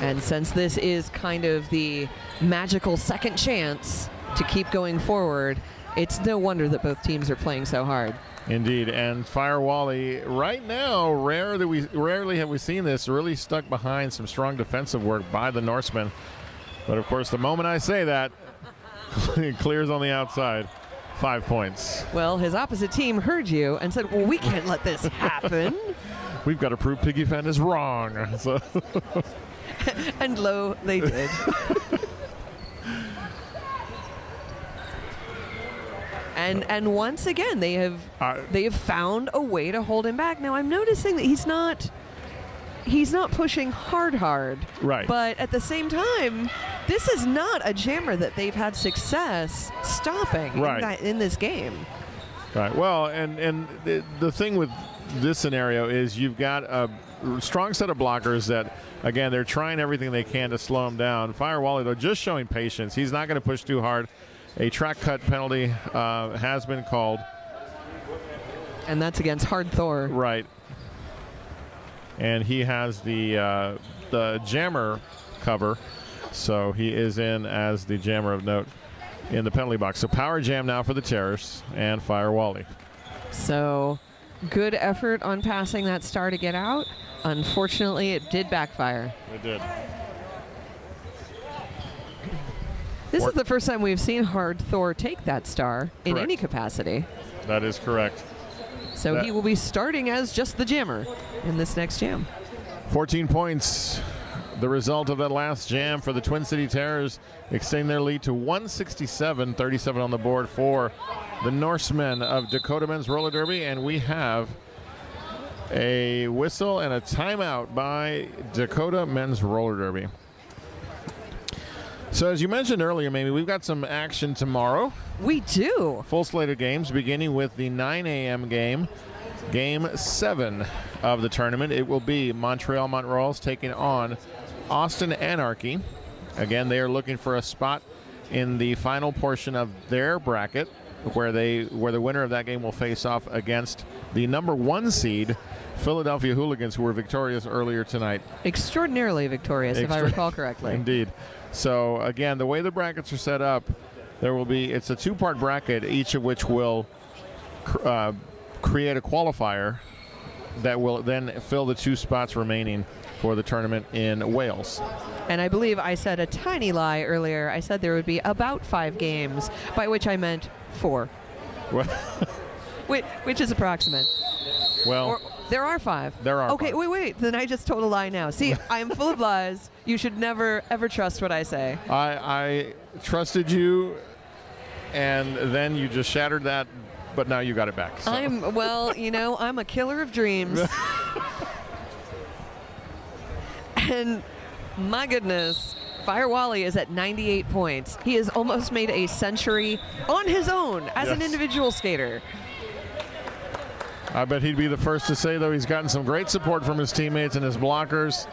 And since this is kind of the magical second chance to keep going forward, it's no wonder that both teams are playing so hard. Indeed, and Fire Wally right now, rarely have we seen this, really stuck behind some strong defensive work by the Norsemen. But of course, the moment I say that, it clears on the outside. 5 points. Well, his opposite team heard you and said, well, we can't let this happen. We've got to prove Piggy Fan is wrong. So and lo, they did. And once again, they have found a way to hold him back. Now, I'm noticing that he's not pushing hard. Right. But at the same time, this is not a jammer that they've had success stopping in this game. Right. Well, and the thing with this scenario is you've got a strong set of blockers that, again, they're trying everything they can to slow him down. Fire Wally, though, just showing patience. He's not going to push too hard. A track cut penalty has been called. And that's against Hard Thor. Right. And he has the jammer cover, so he is in as the jammer of note in the penalty box. So power jam now for the Terrors and Fire Wally. So good effort on passing that star to get out. Unfortunately, it did backfire. It did. This is the first time we've seen Hard Thor take that star in any capacity. That is correct. So he will be starting as just the jammer in this next jam. 14 points. The result of that last jam for the Twin City Terrors, extending their lead to 167, 37 on the board for the Norsemen of Dakota Men's Roller Derby. And we have a whistle and a timeout by Dakota Men's Roller Derby. So as you mentioned earlier, Mamie, we've got some action tomorrow. We do. Full slate of games, beginning with the 9 a.m. game, Game 7 of the tournament. It will be Montreal Montreals taking on Austin Anarchy. Again, they are looking for a spot in the final portion of their bracket, where the winner of that game will face off against the number 1 seed, Philadelphia Hooligans, who were victorious earlier tonight. Extraordinarily victorious, if I recall correctly. Indeed. So, again, the way the brackets are set up, it's a 2-part bracket, each of which will create a qualifier that will then fill the 2 spots remaining for the tournament in Wales. And I believe I said a tiny lie earlier. I said there would be about 5 games, by which I meant 4. Which is approximate. Well, there are 5. There are. Okay, 5. wait. Then I just told a lie now. See, I am full of lies. You should never, ever trust what I say. I trusted you, and then you just shattered that, but now you got it back. So. I'm a killer of dreams. And my goodness, Fire Wally is at 98 points. He has almost made a century on his own as an individual skater. I bet he'd be the first to say, though, he's gotten some great support from his teammates and his blockers,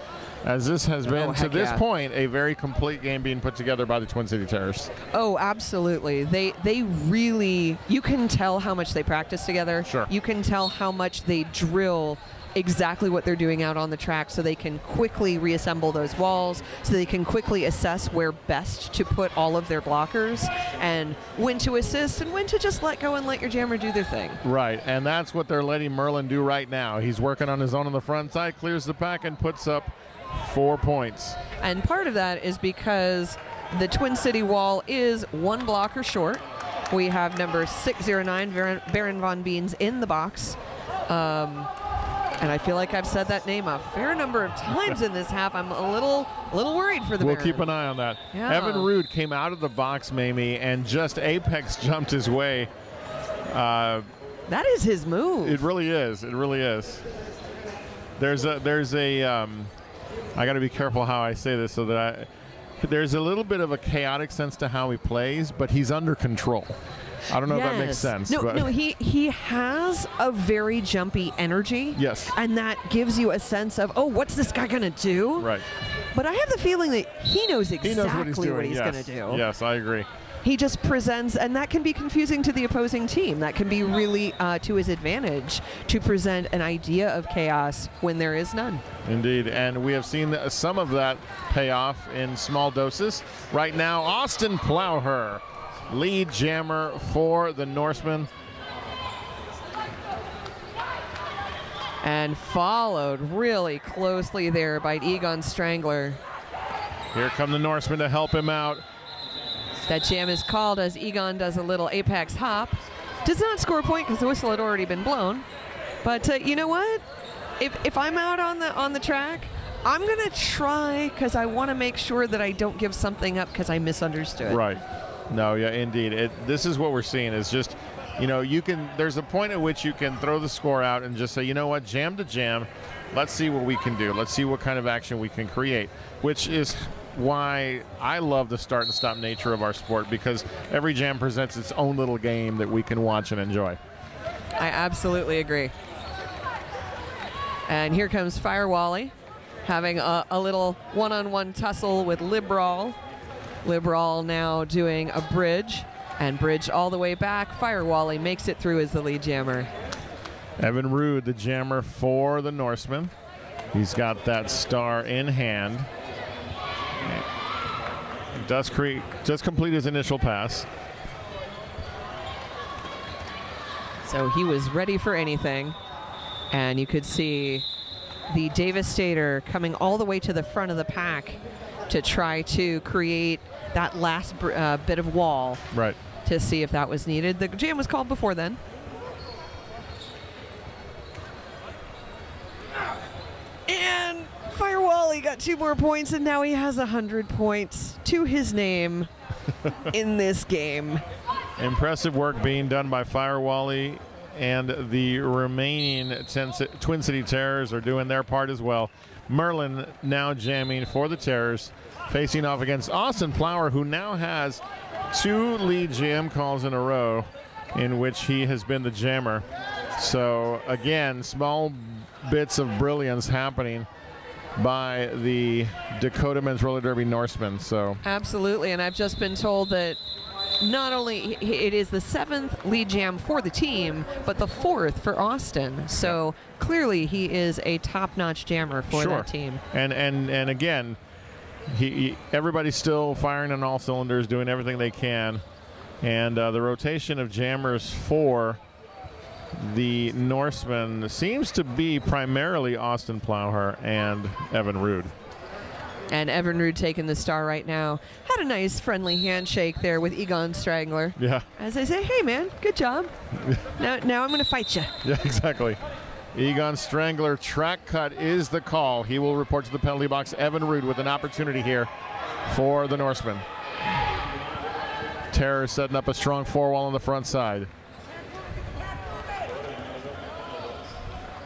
as this has been, to this point, a very complete game being put together by the Twin City Terrors. Oh, absolutely. They really, you can tell how much they practice together. Sure. You can tell how much they drill exactly what they're doing out on the track, so they can quickly reassemble those walls, so they can quickly assess where best to put all of their blockers, and when to assist and when to just let go and let your jammer do their thing. Right, and that's what they're letting Merlin do right now. He's working on his own on the front side, clears the pack, and puts up 4 points. And part of that is because the Twin City wall is 1 blocker short. We have number 609, Baron Von Beans, in the box. And I feel like I've said that name a fair number of times in this half. I'm a little worried for the We'll Baron. keep an eye on that. Yeah. Evan Rude came out of the box, Mamie, and just apex jumped his way. That is his move. It really is. It really is. There's a I got to be careful how I say this so that there's a little bit of a chaotic sense to how he plays, but he's under control. I don't know if that makes sense. No, he has a very jumpy energy. Yes. And that gives you a sense of, oh, what's this guy going to do? Right. But I have the feeling that he knows exactly what he's going to do. Yes, I agree. He just presents, and that can be confusing to the opposing team. That can be really to his advantage to present an idea of chaos when there is none. Indeed, and we have seen some of that pay off in small doses. Right now, Austin Plowher, lead jammer for the Norsemen. And followed really closely there by Egon Strangler. Here come the Norsemen to help him out. That jam is called as Egon does a little apex hop. Does not score a point because the whistle had already been blown. But you know what? If I'm out on the track, I'm going to try because I want to make sure that I don't give something up because I misunderstood. Right. No, yeah, indeed. This is what we're seeing is just, you know, there's a point at which you can throw the score out and just say, you know what, jam to jam. Let's see what we can do. Let's see what kind of action we can create, which is why I love the start and stop nature of our sport, because every jam presents its own little game that we can watch and enjoy. I absolutely agree. And here comes Fire Wally having a little one-on-one tussle with Libral. Libral now doing a bridge, and bridge all the way back. Fire Wally makes it through as the lead jammer. Evan Rude, the jammer for the Norsemen. He's got that star in hand. Does complete his initial pass. So he was ready for anything. And you could see the Devastator coming all the way to the front of the pack to try to create that last bit of wall. Right. To see if that was needed. The jam was called before then. And Fire Wally got 2 more points, and now he has 100 points to his name in this game. Impressive work being done by Fire Wally, and the remaining Twin City Terrors are doing their part as well. Merlin now jamming for the Terrors, facing off against Austin Plower, who now has 2 lead jam calls in a row in which he has been the jammer. So again, small bits of brilliance happening by the Dakota Men's Roller Derby Norsemen. So absolutely, and I've just been told that not only it is the 7th lead jam for the team, but the 4th for Austin. So clearly he is a top-notch jammer for that team. And again, everybody's still firing on all cylinders, doing everything they can. And the rotation of jammers for the Norsemen seems to be primarily Austin Plowher and Evan Rude. And Evan Rude taking the star right now. Had a nice friendly handshake there with Egon Strangler. Yeah. As I say, hey man, good job. now I'm going to fight you. Yeah, exactly. Egon Strangler, track cut is the call. He will report to the penalty box. Evan Rude with an opportunity here for the Norsemen. Terror setting up a strong 4-wall on the front side.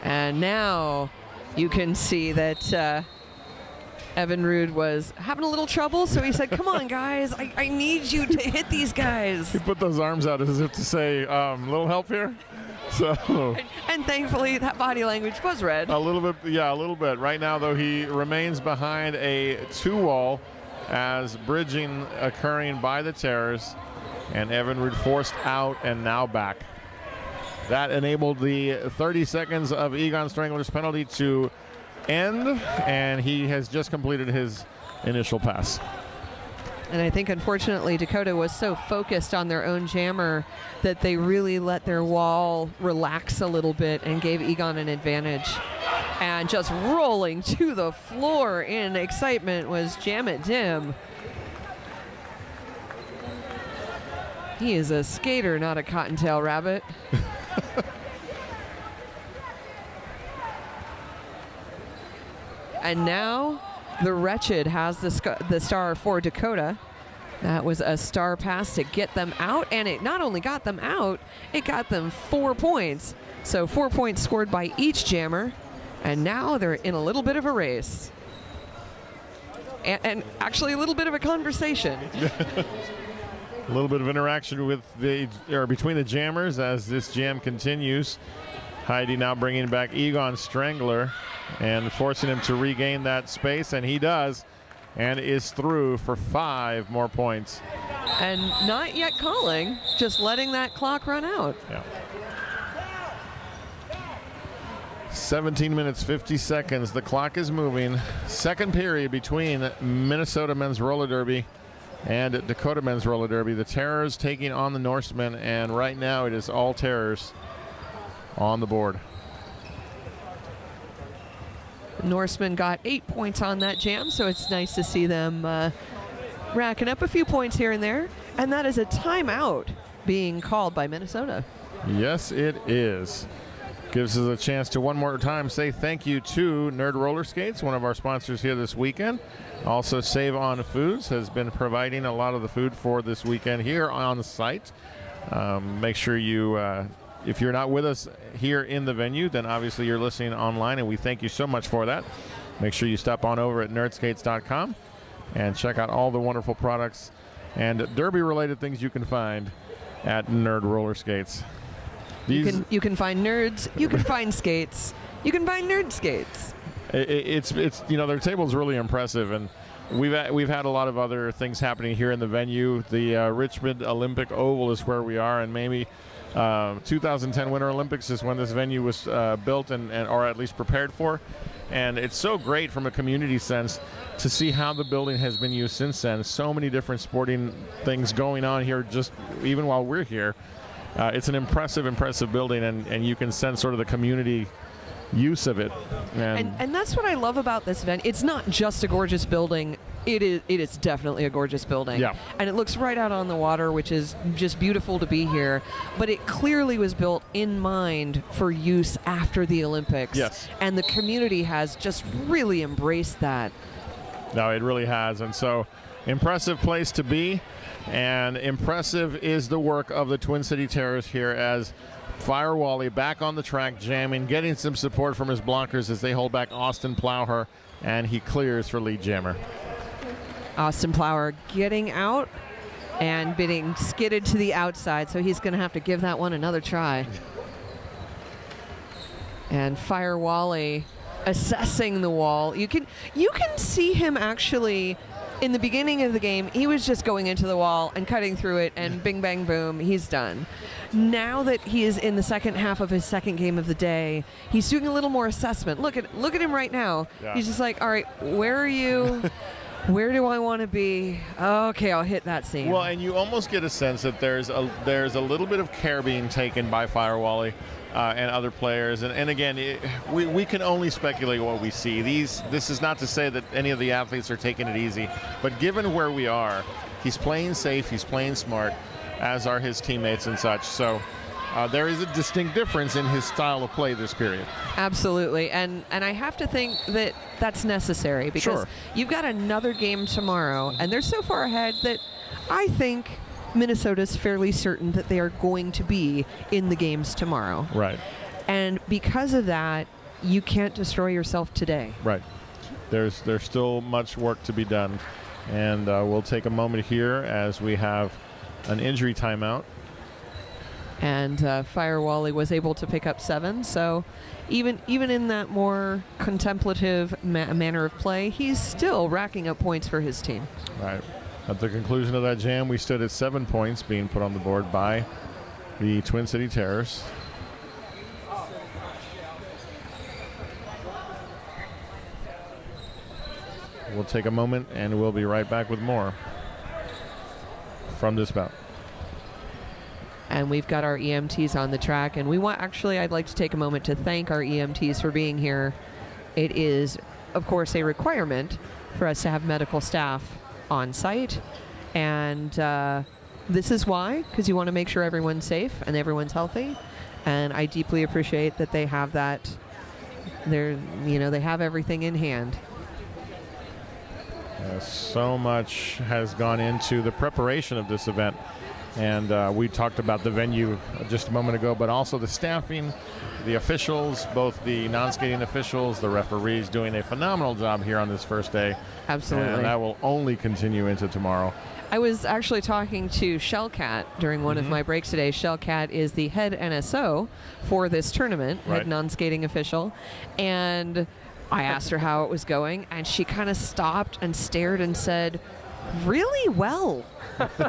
And now you can see that Evan Rude was having a little trouble, so he said, come on, guys, I need you to hit these guys. He put those arms out as if to say, little help here? So, and thankfully, that body language was read. A little bit, yeah, a little bit. Right now, though, he remains behind a 2-wall as bridging occurring by the Terrors, and Evan Rude forced out and now back. That enabled the 30 seconds of Egon Strangler's penalty to end, and he has just completed his initial pass. And I think, unfortunately, Dakota was so focused on their own jammer that they really let their wall relax a little bit and gave Egon an advantage. And just rolling to the floor in excitement was Jam It Dim. He is a skater, not a cottontail rabbit. And now the Wretched has the star for Dakota. That was a star pass to get them out, and it not only got them out, it got them 4 points. So 4 points scored by each jammer, and now they're in a little bit of a race. and actually a little bit of a conversation. A little bit of interaction with between the jammers as this jam continues. Heidi now bringing back Egon Strangler and forcing him to regain that space, and he does, and is through for 5 more points. And not yet calling, just letting that clock run out. Yeah. 17 minutes, 50 seconds. The clock is moving. Second period between Minnesota men's roller derby and Dakota men's roller derby. The Terrors taking on the Norsemen, and right now it is all Terrors on the board. Norsemen got 8 points on that jam, so it's nice to see them racking up a few points here and there. And that is a timeout being called by Minnesota. Yes, it is. Gives us a chance to one more time say thank you to Nerd Roller Skates, one of our sponsors here this weekend. Also, Save On Foods has been providing a lot of the food for this weekend here on the site. Make sure you, if you're not with us here in the venue, then obviously you're listening online, and we thank you so much for that. Make sure you stop on over at nerdskates.com and check out all the wonderful products and derby-related things you can find at Nerd Roller Skates. You can find nerds, you can find skates, you can find nerd skates. It's their table's really impressive, and we've had a lot of other things happening here in the venue. The Richmond Olympic Oval is where we are, and maybe 2010 Winter Olympics is when this venue was built and or at least prepared for. And it's so great from a community sense to see how the building has been used since then. So many different sporting things going on here just even while we're here. It's an impressive building, and you can sense sort of the community use of it. And that's what I love about this event. It's not just a gorgeous building. It is definitely a gorgeous building. Yeah. And it looks right out on the water, which is just beautiful to be here. But it clearly was built in mind for use after the Olympics. Yes. And the community has just really embraced that. No, it really has. And so, impressive place to be. And impressive is the work of the Twin City Terrors here as Fire Wally back on the track jamming, getting some support from his blockers as they hold back Austin Plowher, and he clears for lead jammer. Austin Plowher getting out and being skidded to the outside, so he's going to have to give that one another try. And Fire Wally assessing the wall. You can see him actually. In the beginning of the game, he was just going into the wall and cutting through it, and bing, bang, boom, he's done. Now that he is in the second half of his second game of the day, he's doing a little more assessment. Look at him right now. Yeah. He's just like, all right, where are you? Where do I want to be? Okay, I'll hit that scene. Well, and you almost get a sense that there's a little bit of care being taken by Fire Wally and other players. And again, we can only speculate what we see. This is not to say that any of the athletes are taking it easy, but given where we are, he's playing safe, he's playing smart, as are his teammates and such. So there is a distinct difference in his style of play this period. Absolutely. And I have to think that that's necessary because you've got another game tomorrow, and they're so far ahead that I think Minnesota's fairly certain that they are going to be in the games tomorrow. Right. And because of that, you can't destroy yourself today. Right. There's still much work to be done. And we'll take a moment here as we have an injury timeout. And Fire Wally was able to pick up 7. So even in that more contemplative manner of play, he's still racking up points for his team. Right. At the conclusion of that jam, we stood at 7 points being put on the board by the Twin City Terrors. We'll take a moment, and we'll be right back with more from this bout. And we've got our EMTs on the track, and I'd like to take a moment to thank our EMTs for being here. It is, of course, a requirement for us to have medical staff on site, and this is why, because you want to make sure everyone's safe and everyone's healthy, and I deeply appreciate that they have that. They have everything in hand. So much has gone into the preparation of this event. And we talked about the venue just a moment ago, but also the staffing, the officials, both the non-skating officials, the referees doing a phenomenal job here on this first day. Absolutely. And that will only continue into tomorrow. I was actually talking to Shellcat during one of my breaks today. Shellcat is the head NSO for this tournament, head non-skating official. And I asked her how it was going, and she kind of stopped and stared and said, really well.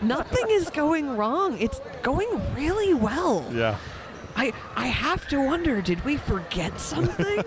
Nothing is going wrong. It's going really well. Yeah. I have to wonder, did we forget something?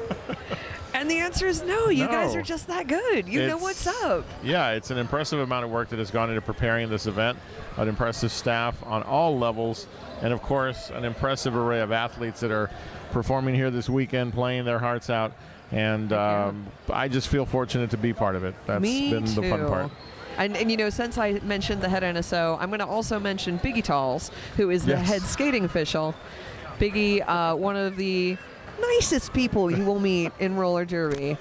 And the answer is no. You guys are just that good. You know what's up. Yeah, it's an impressive amount of work that has gone into preparing this event, an impressive staff on all levels, and of course, an impressive array of athletes that are performing here this weekend, playing their hearts out. And I just feel fortunate to be part of it. That's been the fun part. And you know, since I mentioned the head NSO, I'm going to also mention Biggie Talls, who is the head skating official. Biggie, one of the nicest people you will meet in roller derby.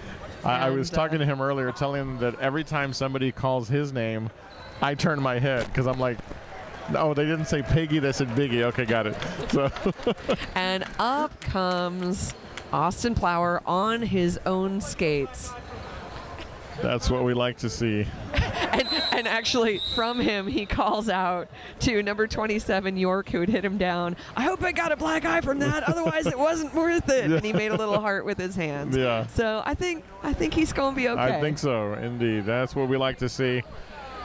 I was talking to him earlier, telling him that every time somebody calls his name, I turn my head because I'm like, no, they didn't say Piggy, they said Biggie. Okay, got it. So and up comes Austin Plower on his own skates. That's what we like to see. And actually, from him, he calls out to number 27, York, who had hit him down. I hope I got a black eye from that, otherwise it wasn't worth it. And he made a little heart with his hands. Yeah. So I think he's going to be okay. I think so, indeed. That's what we like to see.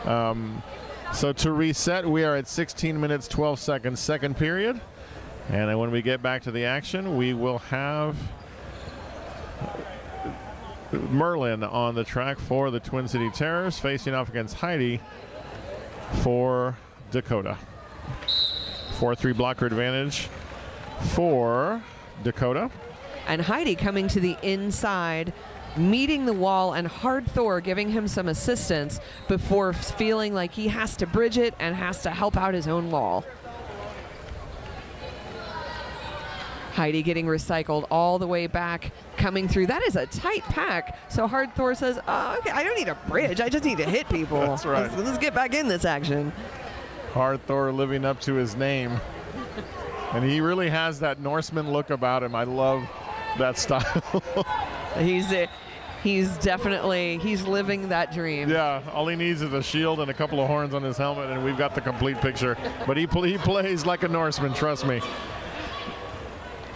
So to reset, we are at 16 minutes, 12 seconds, second period. And then when we get back to the action, we will have Merlin on the track for the Twin City Terrors, facing off against Heidi for Dakota. 4-3 blocker advantage for Dakota. And Heidi coming to the inside, meeting the wall, and Hard Thor giving him some assistance before feeling like he has to bridge it and has to help out his own wall. Heidi getting recycled all the way back, coming through. That is a tight pack. So Hard Thor says, oh, okay, I don't need a bridge. I just need to hit people. That's right. Let's get back in this action. Hard Thor living up to his name. And he really has that Norseman look about him. I love that style. He's definitely, he's living that dream. Yeah, all he needs is a shield and a couple of horns on his helmet, and we've got the complete picture. But he plays like a Norseman, trust me.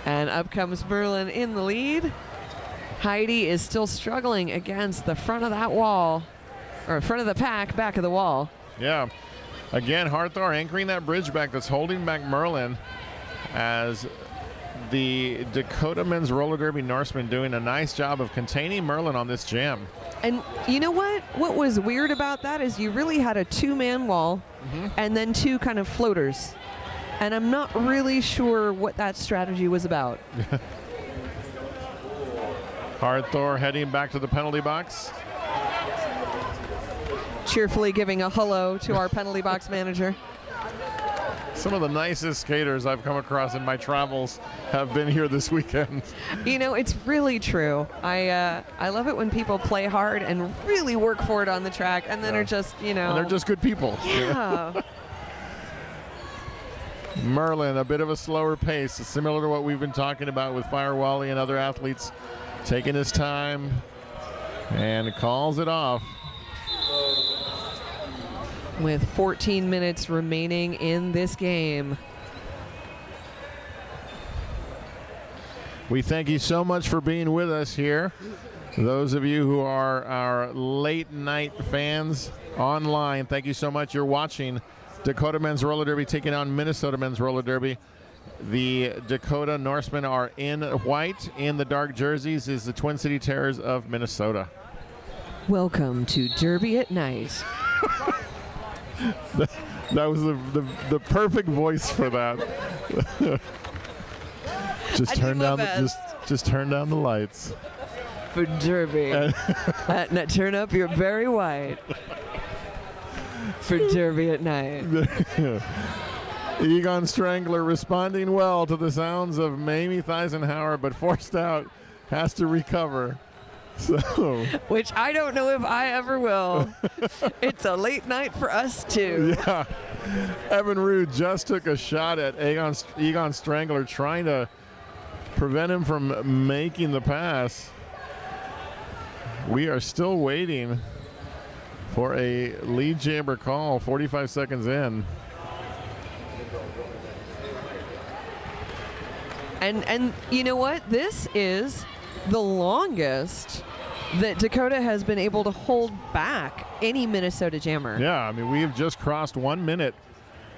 And up comes Merlin in the lead. Heidi is still struggling against the front of that wall, or front of the pack, back of the wall. Yeah. Again, Hard Thor anchoring that bridge back that's holding back Merlin, as the Dakota Men's Roller Derby Norseman doing a nice job of containing Merlin on this jam. And you know what? What was weird about that is you really had a two-man wall and then two kind of floaters. And I'm not really sure what that strategy was about. Hard Thor heading back to the penalty box. Cheerfully giving a hello to our penalty box manager. Some of the nicest skaters I've come across in my travels have been here this weekend. You know, it's really true. I love it when people play hard and really work for it on the track, and then are just, you know. And they're just good people. Yeah. Merlin, a bit of a slower pace, similar to what we've been talking about with Fire Wally and other athletes, taking his time and calls it off. With 14 minutes remaining in this game. We thank you so much for being with us here. Those of you who are our late night fans online, thank you so much. You're watching Dakota Men's Roller Derby taking on Minnesota Men's Roller Derby. The Dakota Norsemen are in white. In the dark jerseys is the Twin City Terrors of Minnesota. Welcome to Derby at Night. That was the perfect voice for that. Just turn down the lights. For Derby. Now turn up your Barry White. For Derby at Night. Egon Strangler responding well to the sounds of Mamie Eisenhower, but forced out, has to recover. So, which I don't know if I ever will. It's a late night for us too. yeah. Evan Rude just took a shot at Egon Strangler, trying to prevent him from making the pass. We are still waiting for a lead jammer call, 45 seconds in. And you know what? This is the longest that Dakota has been able to hold back any Minnesota jammer. Yeah, I mean, we have just crossed 1 minute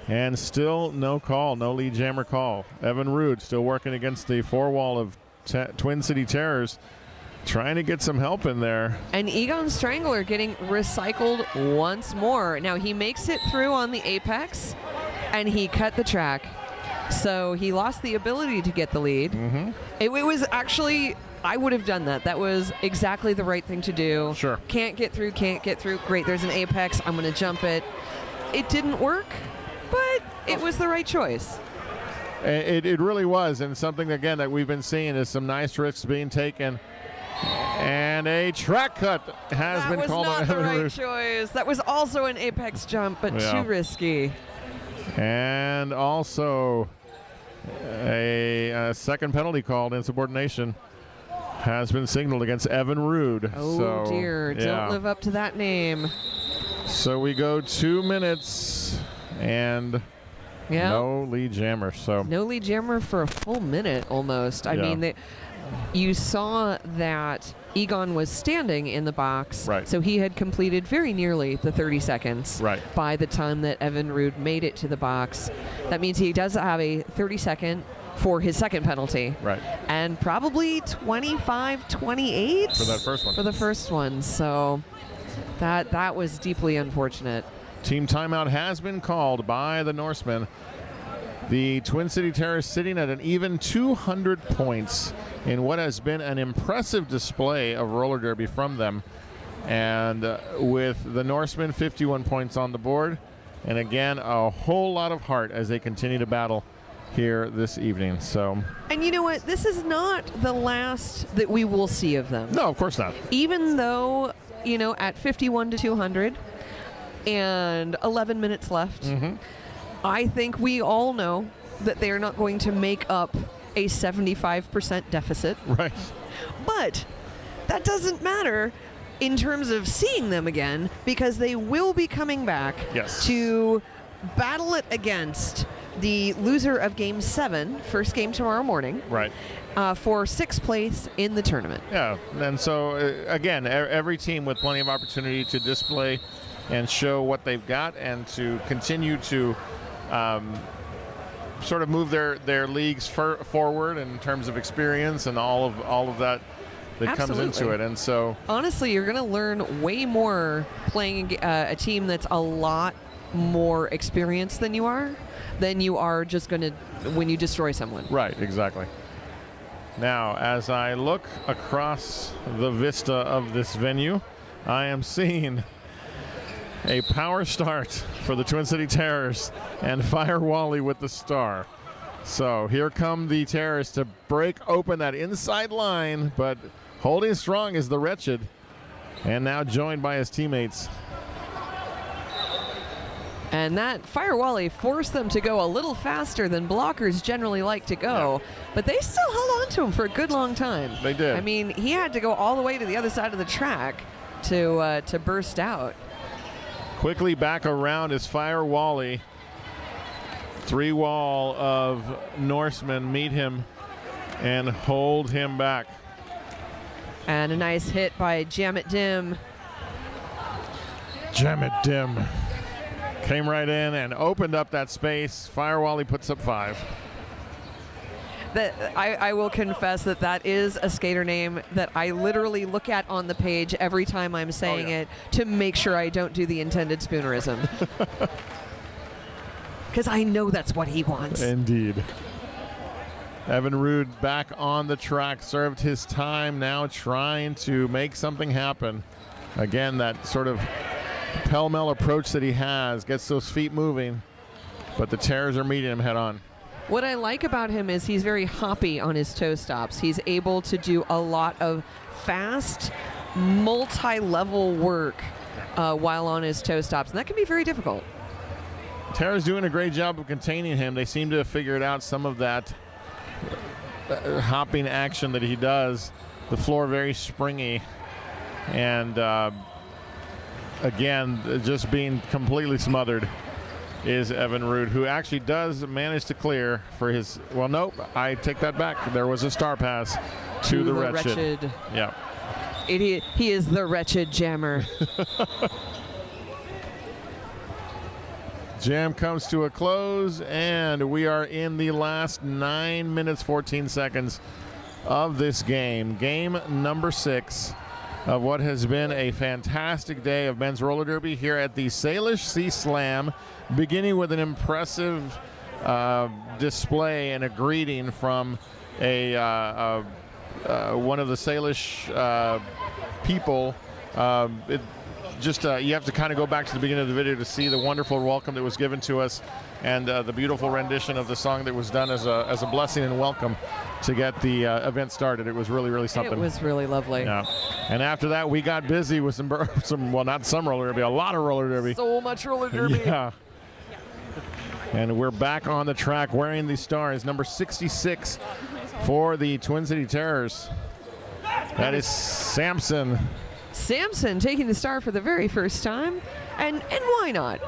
and still no call, no lead jammer call. Evan Rude still working against the four wall of Twin City Terrors, trying to get some help in there. And Egon Strangler getting recycled once more. Now he makes it through on the apex, and he cut the track. So he lost the ability to get the lead. Mm-hmm. It was actually, I would have done that. That was exactly the right thing to do. Sure. Can't get through. Great, there's an apex. I'm going to jump it. It didn't work, but it was the right choice. It really was, and something, again, that we've been seeing is some nice risks being taken. And a track cut has been called on. That was not the right choice. That was also an apex jump, but too risky. And also a second penalty called, insubordination, has been signaled against Evan Rude. Oh, dear. Don't live up to that name. So we go 2 minutes and no lead jammer. So no lead jammer for a full minute almost. I mean, you saw that Egon was standing in the box, so he had completed very nearly the 30 seconds by the time that Evan Rude made it to the box. That means he does have a 30-second for his second penalty. And probably 25-28 for that first one. For the first one. So that was deeply unfortunate. Team timeout has been called by the Norsemen. The Twin City Terrors sitting at an even 200 points in what has been an impressive display of roller derby from them. And with the Norsemen 51 points on the board. And again, a whole lot of heart as they continue to battle here this evening. So, and you know what? This is not the last that we will see of them. No, of course not. Even though, you know, at 51-200 and 11 minutes left, I think we all know that they are not going to make up a 75% deficit. But that doesn't matter in terms of seeing them again, because they will be coming back to battle it against the loser of Game 7, first game tomorrow morning, for 6th place in the tournament. Yeah, and so, again, every team with plenty of opportunity to display and show what they've got and to continue to sort of move their leagues forward in terms of experience and all of that comes into it. And so, honestly, you're going to learn way more playing a team that's a lot more experienced than you are just going to when you destroy someone. Right, exactly. Now, as I look across the vista of this venue, I am seeing a power start for the Twin City Terrors and Fire Wally with the star. So here come the Terrors to break open that inside line, but holding strong is the Wretched, and now joined by his teammates. And that Fire Wally forced them to go a little faster than blockers generally like to go, but they still held on to him for a good long time. They did. I mean, he had to go all the way to the other side of the track to burst out. Quickly back around is Fire Wally. 3 wall of Norsemen meet him and hold him back. And a nice hit by Jam It Dim. Jam It Dim came right in and opened up that space. Fire Wally puts up 5. I will confess that is a skater name that I literally look at on the page every time I'm saying it to make sure I don't do the intended spoonerism. Because I know that's what he wants. Indeed. Evan Rude back on the track, served his time, now trying to make something happen. Again, that sort of pell-mell approach that he has, gets those feet moving, but the Terrors are meeting him head on. What I like about him is he's very hoppy on his toe stops. He's able to do a lot of fast, multi-level work while on his toe stops, and that can be very difficult. Tara's doing a great job of containing him. They seem to have figured out some of that hopping action that he does. The floor very springy, and again, just being completely smothered is Evan Rood, who actually does manage to clear for his, well, nope, I take that back. There was a star pass to the wretched. Yeah. Idiot. He is the wretched jammer. Jam comes to a close, and we are in the last 9 minutes, 14 seconds of this game. Game number 6 of what has been a fantastic day of men's roller derby here at the Salish Sea Slam, beginning with an impressive display and a greeting from one of the Salish people. You have to kind of go back to the beginning of the video to see the wonderful welcome that was given to us, and the beautiful rendition of the song that was done as a blessing and welcome to get the event started. It was really, really something. It was really lovely. Yeah. And after that, we got busy with some well, not some roller derby, a lot of roller derby. So much roller derby. Yeah. And we're back on the track wearing the stars, number 66 for the Twin City Terrors. That is Samson. Samson taking the star for the very first time, and why not?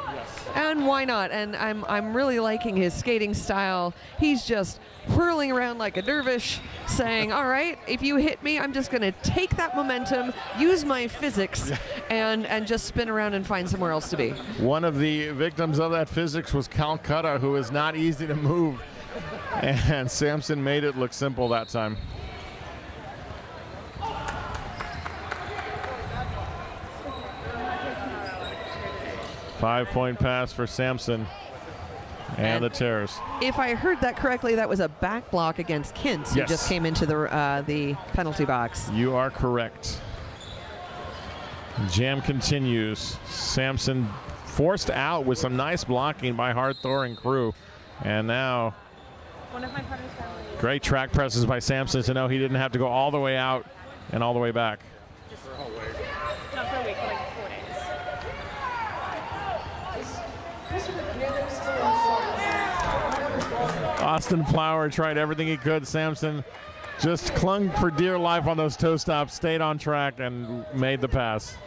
And why not? And I'm really liking his skating style. He's just whirling around like a dervish, saying, all right, if you hit me, I'm just going to take that momentum, use my physics, and just spin around and find somewhere else to be. One of the victims of that physics was Calcutta, who is not easy to move, and Samson made it look simple that time. Five-point pass for Samson and the Terrors. If I heard that correctly, that was a back block against Kintz, who just came into the penalty box. You are correct. Jam continues. Samson forced out with some nice blocking by Harthor and crew. And now, great track presses by Samson to know he didn't have to go all the way out and all the way back. Not for a week, but like 4 days. Austin Plower tried everything he could. Samson just clung for dear life on those toe stops, stayed on track, and made the pass.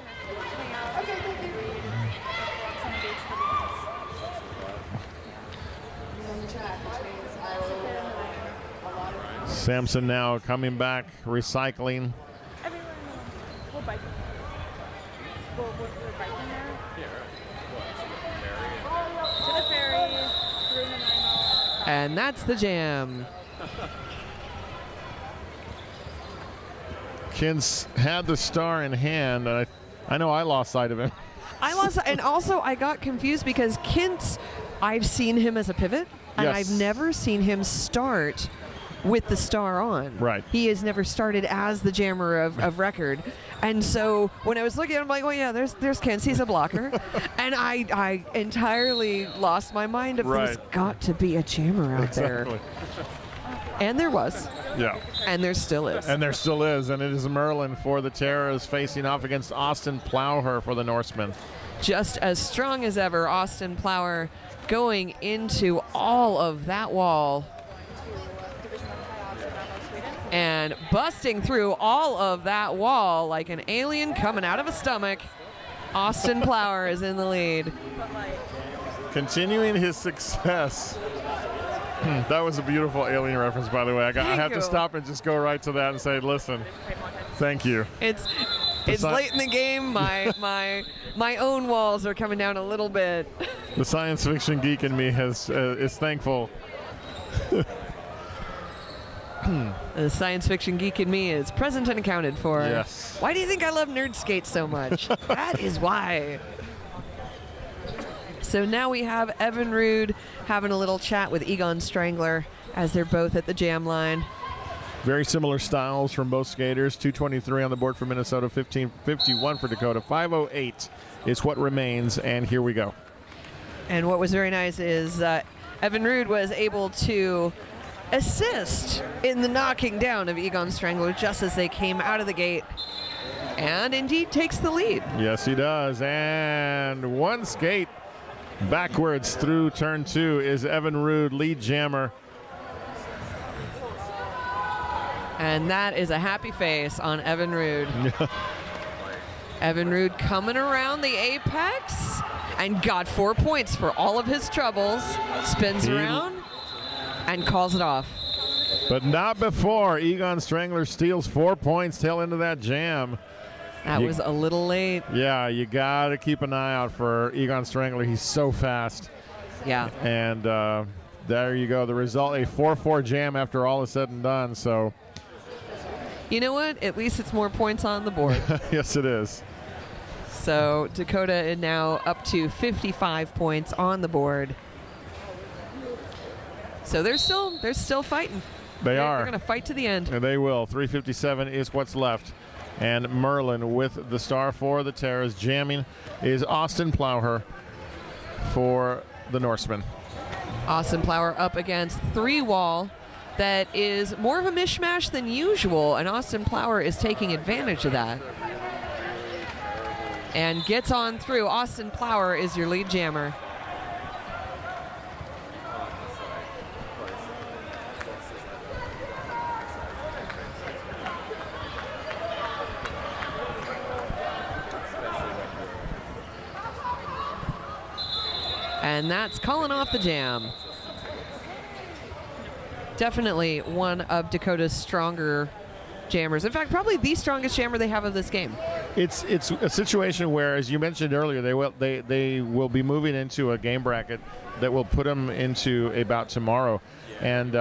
Samson now coming back, recycling. We'll bike. We're biking there. To the ferry, through Nanaimo. And that's the Jam. Kintz had the star in hand, and I know I lost sight of him. I lost, and also I got confused because Kintz, I've seen him as a pivot, and I've never seen him start with the star on. Right. He has never started as the jammer of record. And so when I was looking at him, I'm like, oh yeah, there's Kintz, he's a blocker. And I entirely lost my mind of there's got to be a jammer out there. And there was. Yeah. And there still is. And there still is. And it is Merlin for the Terrors facing off against Austin Plower for the Norsemen. Just as strong as ever, Austin Plower going into all of that wall and busting through all of that wall like an alien coming out of a stomach. Austin Plower is in the lead. Continuing his success. That was a beautiful alien reference, by the way. I have to stop and just go right to that and say, listen, thank you. It's late in the game. My own walls are coming down a little bit. The science fiction geek in me is thankful. The science fiction geek in me is present and accounted for. Yes. Why do you think I love Nerd Skate so much? That is why. So now we have Evan Rood having a little chat with Egon Strangler as they're both at the jam line. Very similar styles from both skaters. 223 on the board for Minnesota, 1551 for Dakota. 508 is what remains, and here we go. And what was very nice is Evan Rood was able to assist in the knocking down of Egon Strangler just as they came out of the gate, and indeed takes the lead. Yes, he does. And one skate backwards through turn 2 is Evan Rude, lead jammer. And that is a happy face on Evan Rude. Evan Rude coming around the apex and got 4 points for all of his troubles. Spins around and calls it off. But not before Egon Strangler steals 4 points tail into that jam. That was a little late. Yeah, you got to keep an eye out for Egon Strangler. He's so fast. Yeah. And there you go. The result, a 4-4 jam after all is said and done. So, you know what? At least it's more points on the board. yes, it is. So Dakota is now up to 55 points on the board. So they're still fighting. They are. They're going to fight to the end. And they will. 3:57 is what's left. And Merlin with the star for the Terrors. Jamming is Austin Plowher for the Norsemen. Austin Plowher up against 3-wall. That is more of a mishmash than usual, and Austin Plowher is taking advantage of that. And gets on through. Austin Plowher is your lead jammer. And that's calling off the jam. Definitely one of Dakota's stronger jammers. In fact, probably the strongest jammer they have of this game. It's a situation where, as you mentioned earlier, they will be moving into a game bracket that will put them into a bout tomorrow. And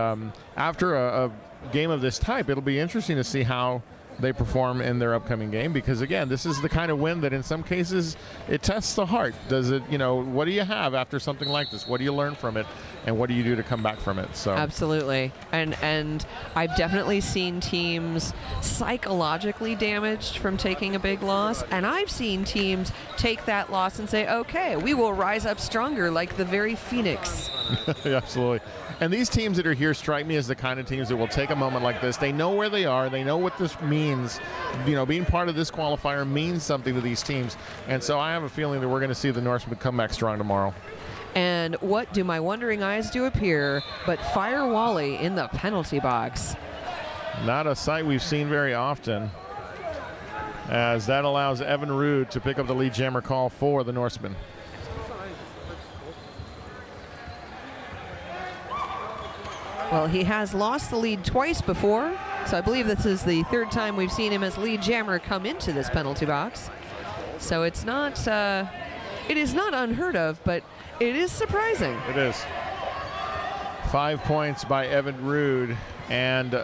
after a game of this type, it'll be interesting to see how they perform in their upcoming game, because again, this is the kind of win that in some cases it tests the heart. Does it, what do you have after something like this? What do you learn from it, and what do you do to come back from it? So absolutely. And I've definitely seen teams psychologically damaged from taking a big loss, and I've seen teams take that loss and say, okay, we will rise up stronger, like the very Phoenix. Absolutely. And these teams that are here strike me as the kind of teams that will take a moment like this. They know where they are. They know what this means. Being part of this qualifier means something to these teams. And so I have a feeling that we're going to see the Norsemen come back strong tomorrow. And what do my wondering eyes do appear but Fire Wally in the penalty box? Not a sight we've seen very often, as that allows Evan Rude to pick up the lead jammer call for the Norsemen. Well, he has lost the lead twice before, so I believe this is the third time we've seen him as lead jammer come into this penalty box. So it is not unheard of, but it is surprising. It is. 5 points by Evan Rude, and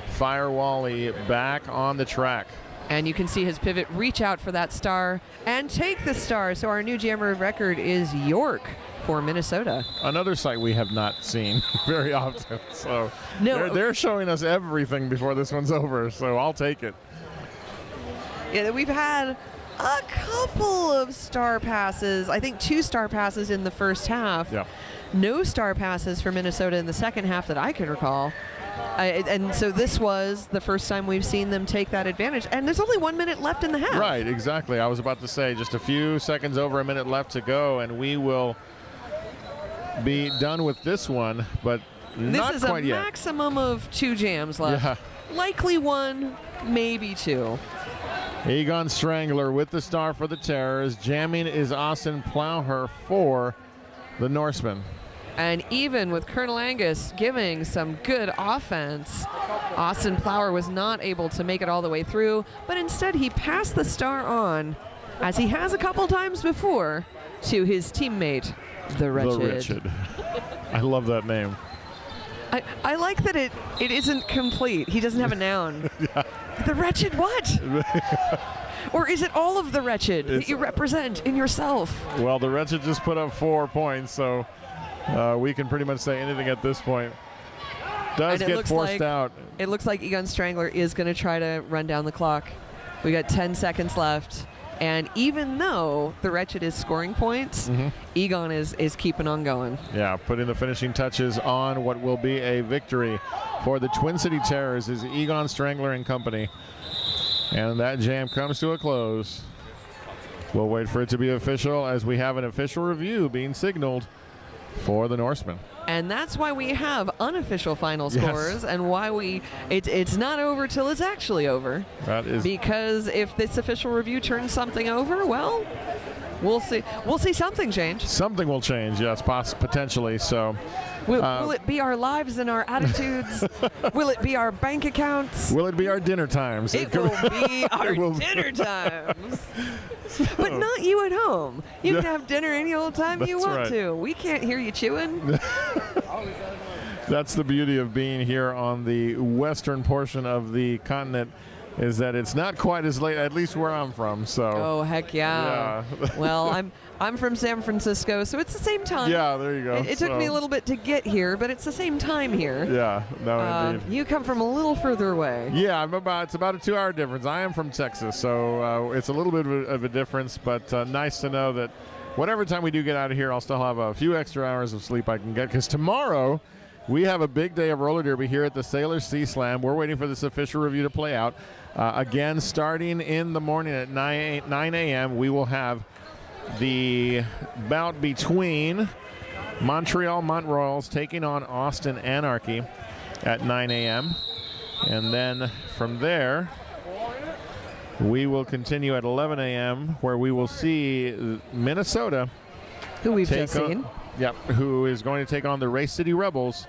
Fire Wally back on the track. And you can see his pivot reach out for that star and take the star. So our new jammer record is York for Minnesota. Another sight we have not seen very often. So no, they're showing us everything before this one's over, so I'll take it. Yeah, we've had a couple of star passes. I think 2 star passes in the first half. Yeah. No star passes for Minnesota in the second half that I can recall. And so this was the first time we've seen them take that advantage. And there's only 1 minute left in the half. Right, exactly. I was about to say just a few seconds over a minute left to go, and we will be done with this one, but not this is quite a yet. maximum of 2 jams left. Yeah. Likely 1, maybe 2. Egon Strangler with the star for the Terrors. Jamming is Austin Plowher for the Norsemen. And even with Colonel Angus giving some good offense, Austin Plowher was not able to make it all the way through, but instead he passed the star on, as he has a couple times before, to his teammate, the Wretched. The Wretched. I love that name. I like that it isn't complete. He doesn't have a noun. Yeah. The Wretched what? Or is it all of the Wretched that you represent in yourself? Well, the Wretched just put up 4 points, so we can pretty much say anything at this point. Does get forced out. It looks like Egon Strangler is going to try to run down the clock. We got 10 seconds left. And even though the Wretched is scoring points, Egon is keeping on going. Yeah, putting the finishing touches on what will be a victory for the Twin City Terrors is Egon Strangler and company. And that jam comes to a close. We'll wait for it to be official as we have an official review being signaled for the Norsemen. And that's why we have unofficial final scores and why it's not over till it's actually over. That is because if this official review turns something over, well, we'll see. We'll see something change. Something will change, yes, potentially. So, will it be our lives and our attitudes? Will it be our bank accounts? Will it be our dinner times? It will be our dinner times. But not you at home. You can have dinner any old time you want to. We can't hear you chewing. That's the beauty of being here on the western portion of the continent, is that it's not quite as late, at least where I'm from. So. Oh, heck yeah. Well, I'm from San Francisco, so it's the same time. Yeah, there you go. It took me a little bit to get here, but it's the same time here. Yeah, no, indeed. You come from a little further away. Yeah, it's about a 2-hour difference. I am from Texas, so it's a little bit of a difference, but nice to know that whatever time we do get out of here, I'll still have a few extra hours of sleep I can get, because tomorrow we have a big day of roller derby here at the Sailor Sea Slam. We're waiting for this official review to play out. Again, starting in the morning at 9 a.m., we will have the bout between Montreal Mont Royals taking on Austin Anarchy at 9 a.m. And then from there, we will continue at 11 a.m., where we will see Minnesota, who we've just seen. Yep, who is going to take on the Race City Rebels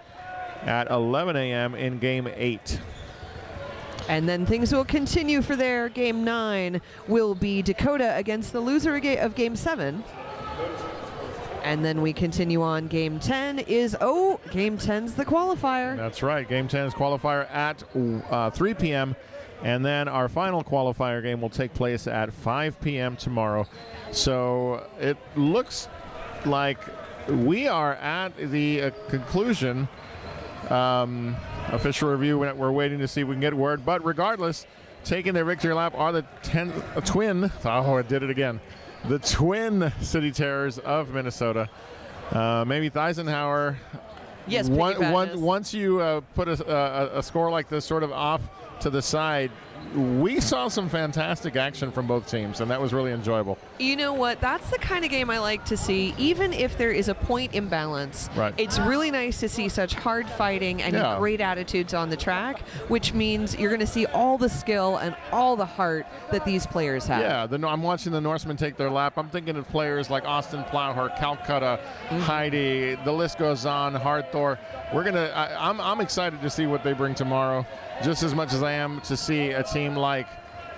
at 11 a.m. in Game 8. And then things will continue for their Game 9 will be Dakota against the loser of Game 7. And then we continue on. Game 10 is, Game 10's the qualifier. That's right. Game 10 is qualifier at 3 p.m. And then our final qualifier game will take place at 5 p.m. tomorrow. So it looks like we are at the conclusion. Official review, we're waiting to see if we can get word. But regardless, taking their victory lap are the Twin City Terrors of Minnesota. Maybe Eisenhower. Yes, once you put a score like this sort of off to the side, we saw some fantastic action from both teams, and that was really enjoyable. You know what? That's the kind of game I like to see, even if there is a point imbalance. Right. It's really nice to see such hard fighting and great attitudes on the track, which means you're going to see all the skill and all the heart that these players have. Yeah, I'm watching the Norsemen take their lap. I'm thinking of players like Austin Plowher, Calcutta, Heidi. The list goes on. Hardthor. I'm excited to see what they bring tomorrow, just as much as I am to see a team like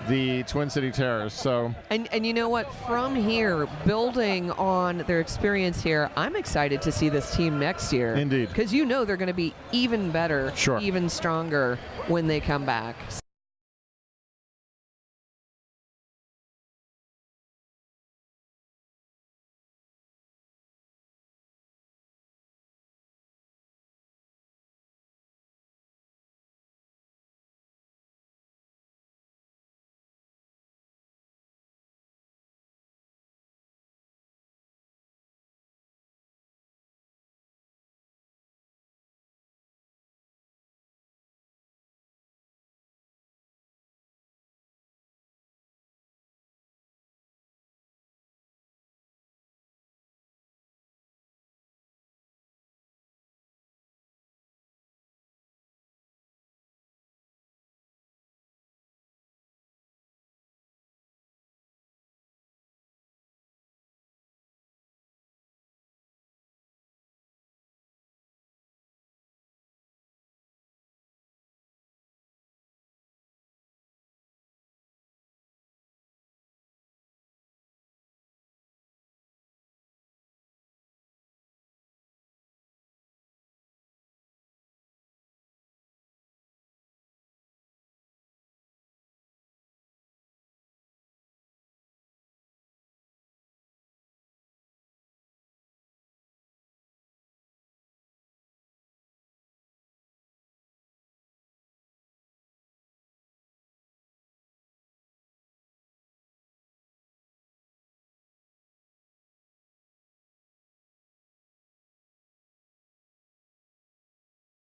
the Twin City Terrors. So and you know what, from here, building on their experience here, I'm excited to see this team next year. Indeed, because they're going to be even better, even stronger when they come back.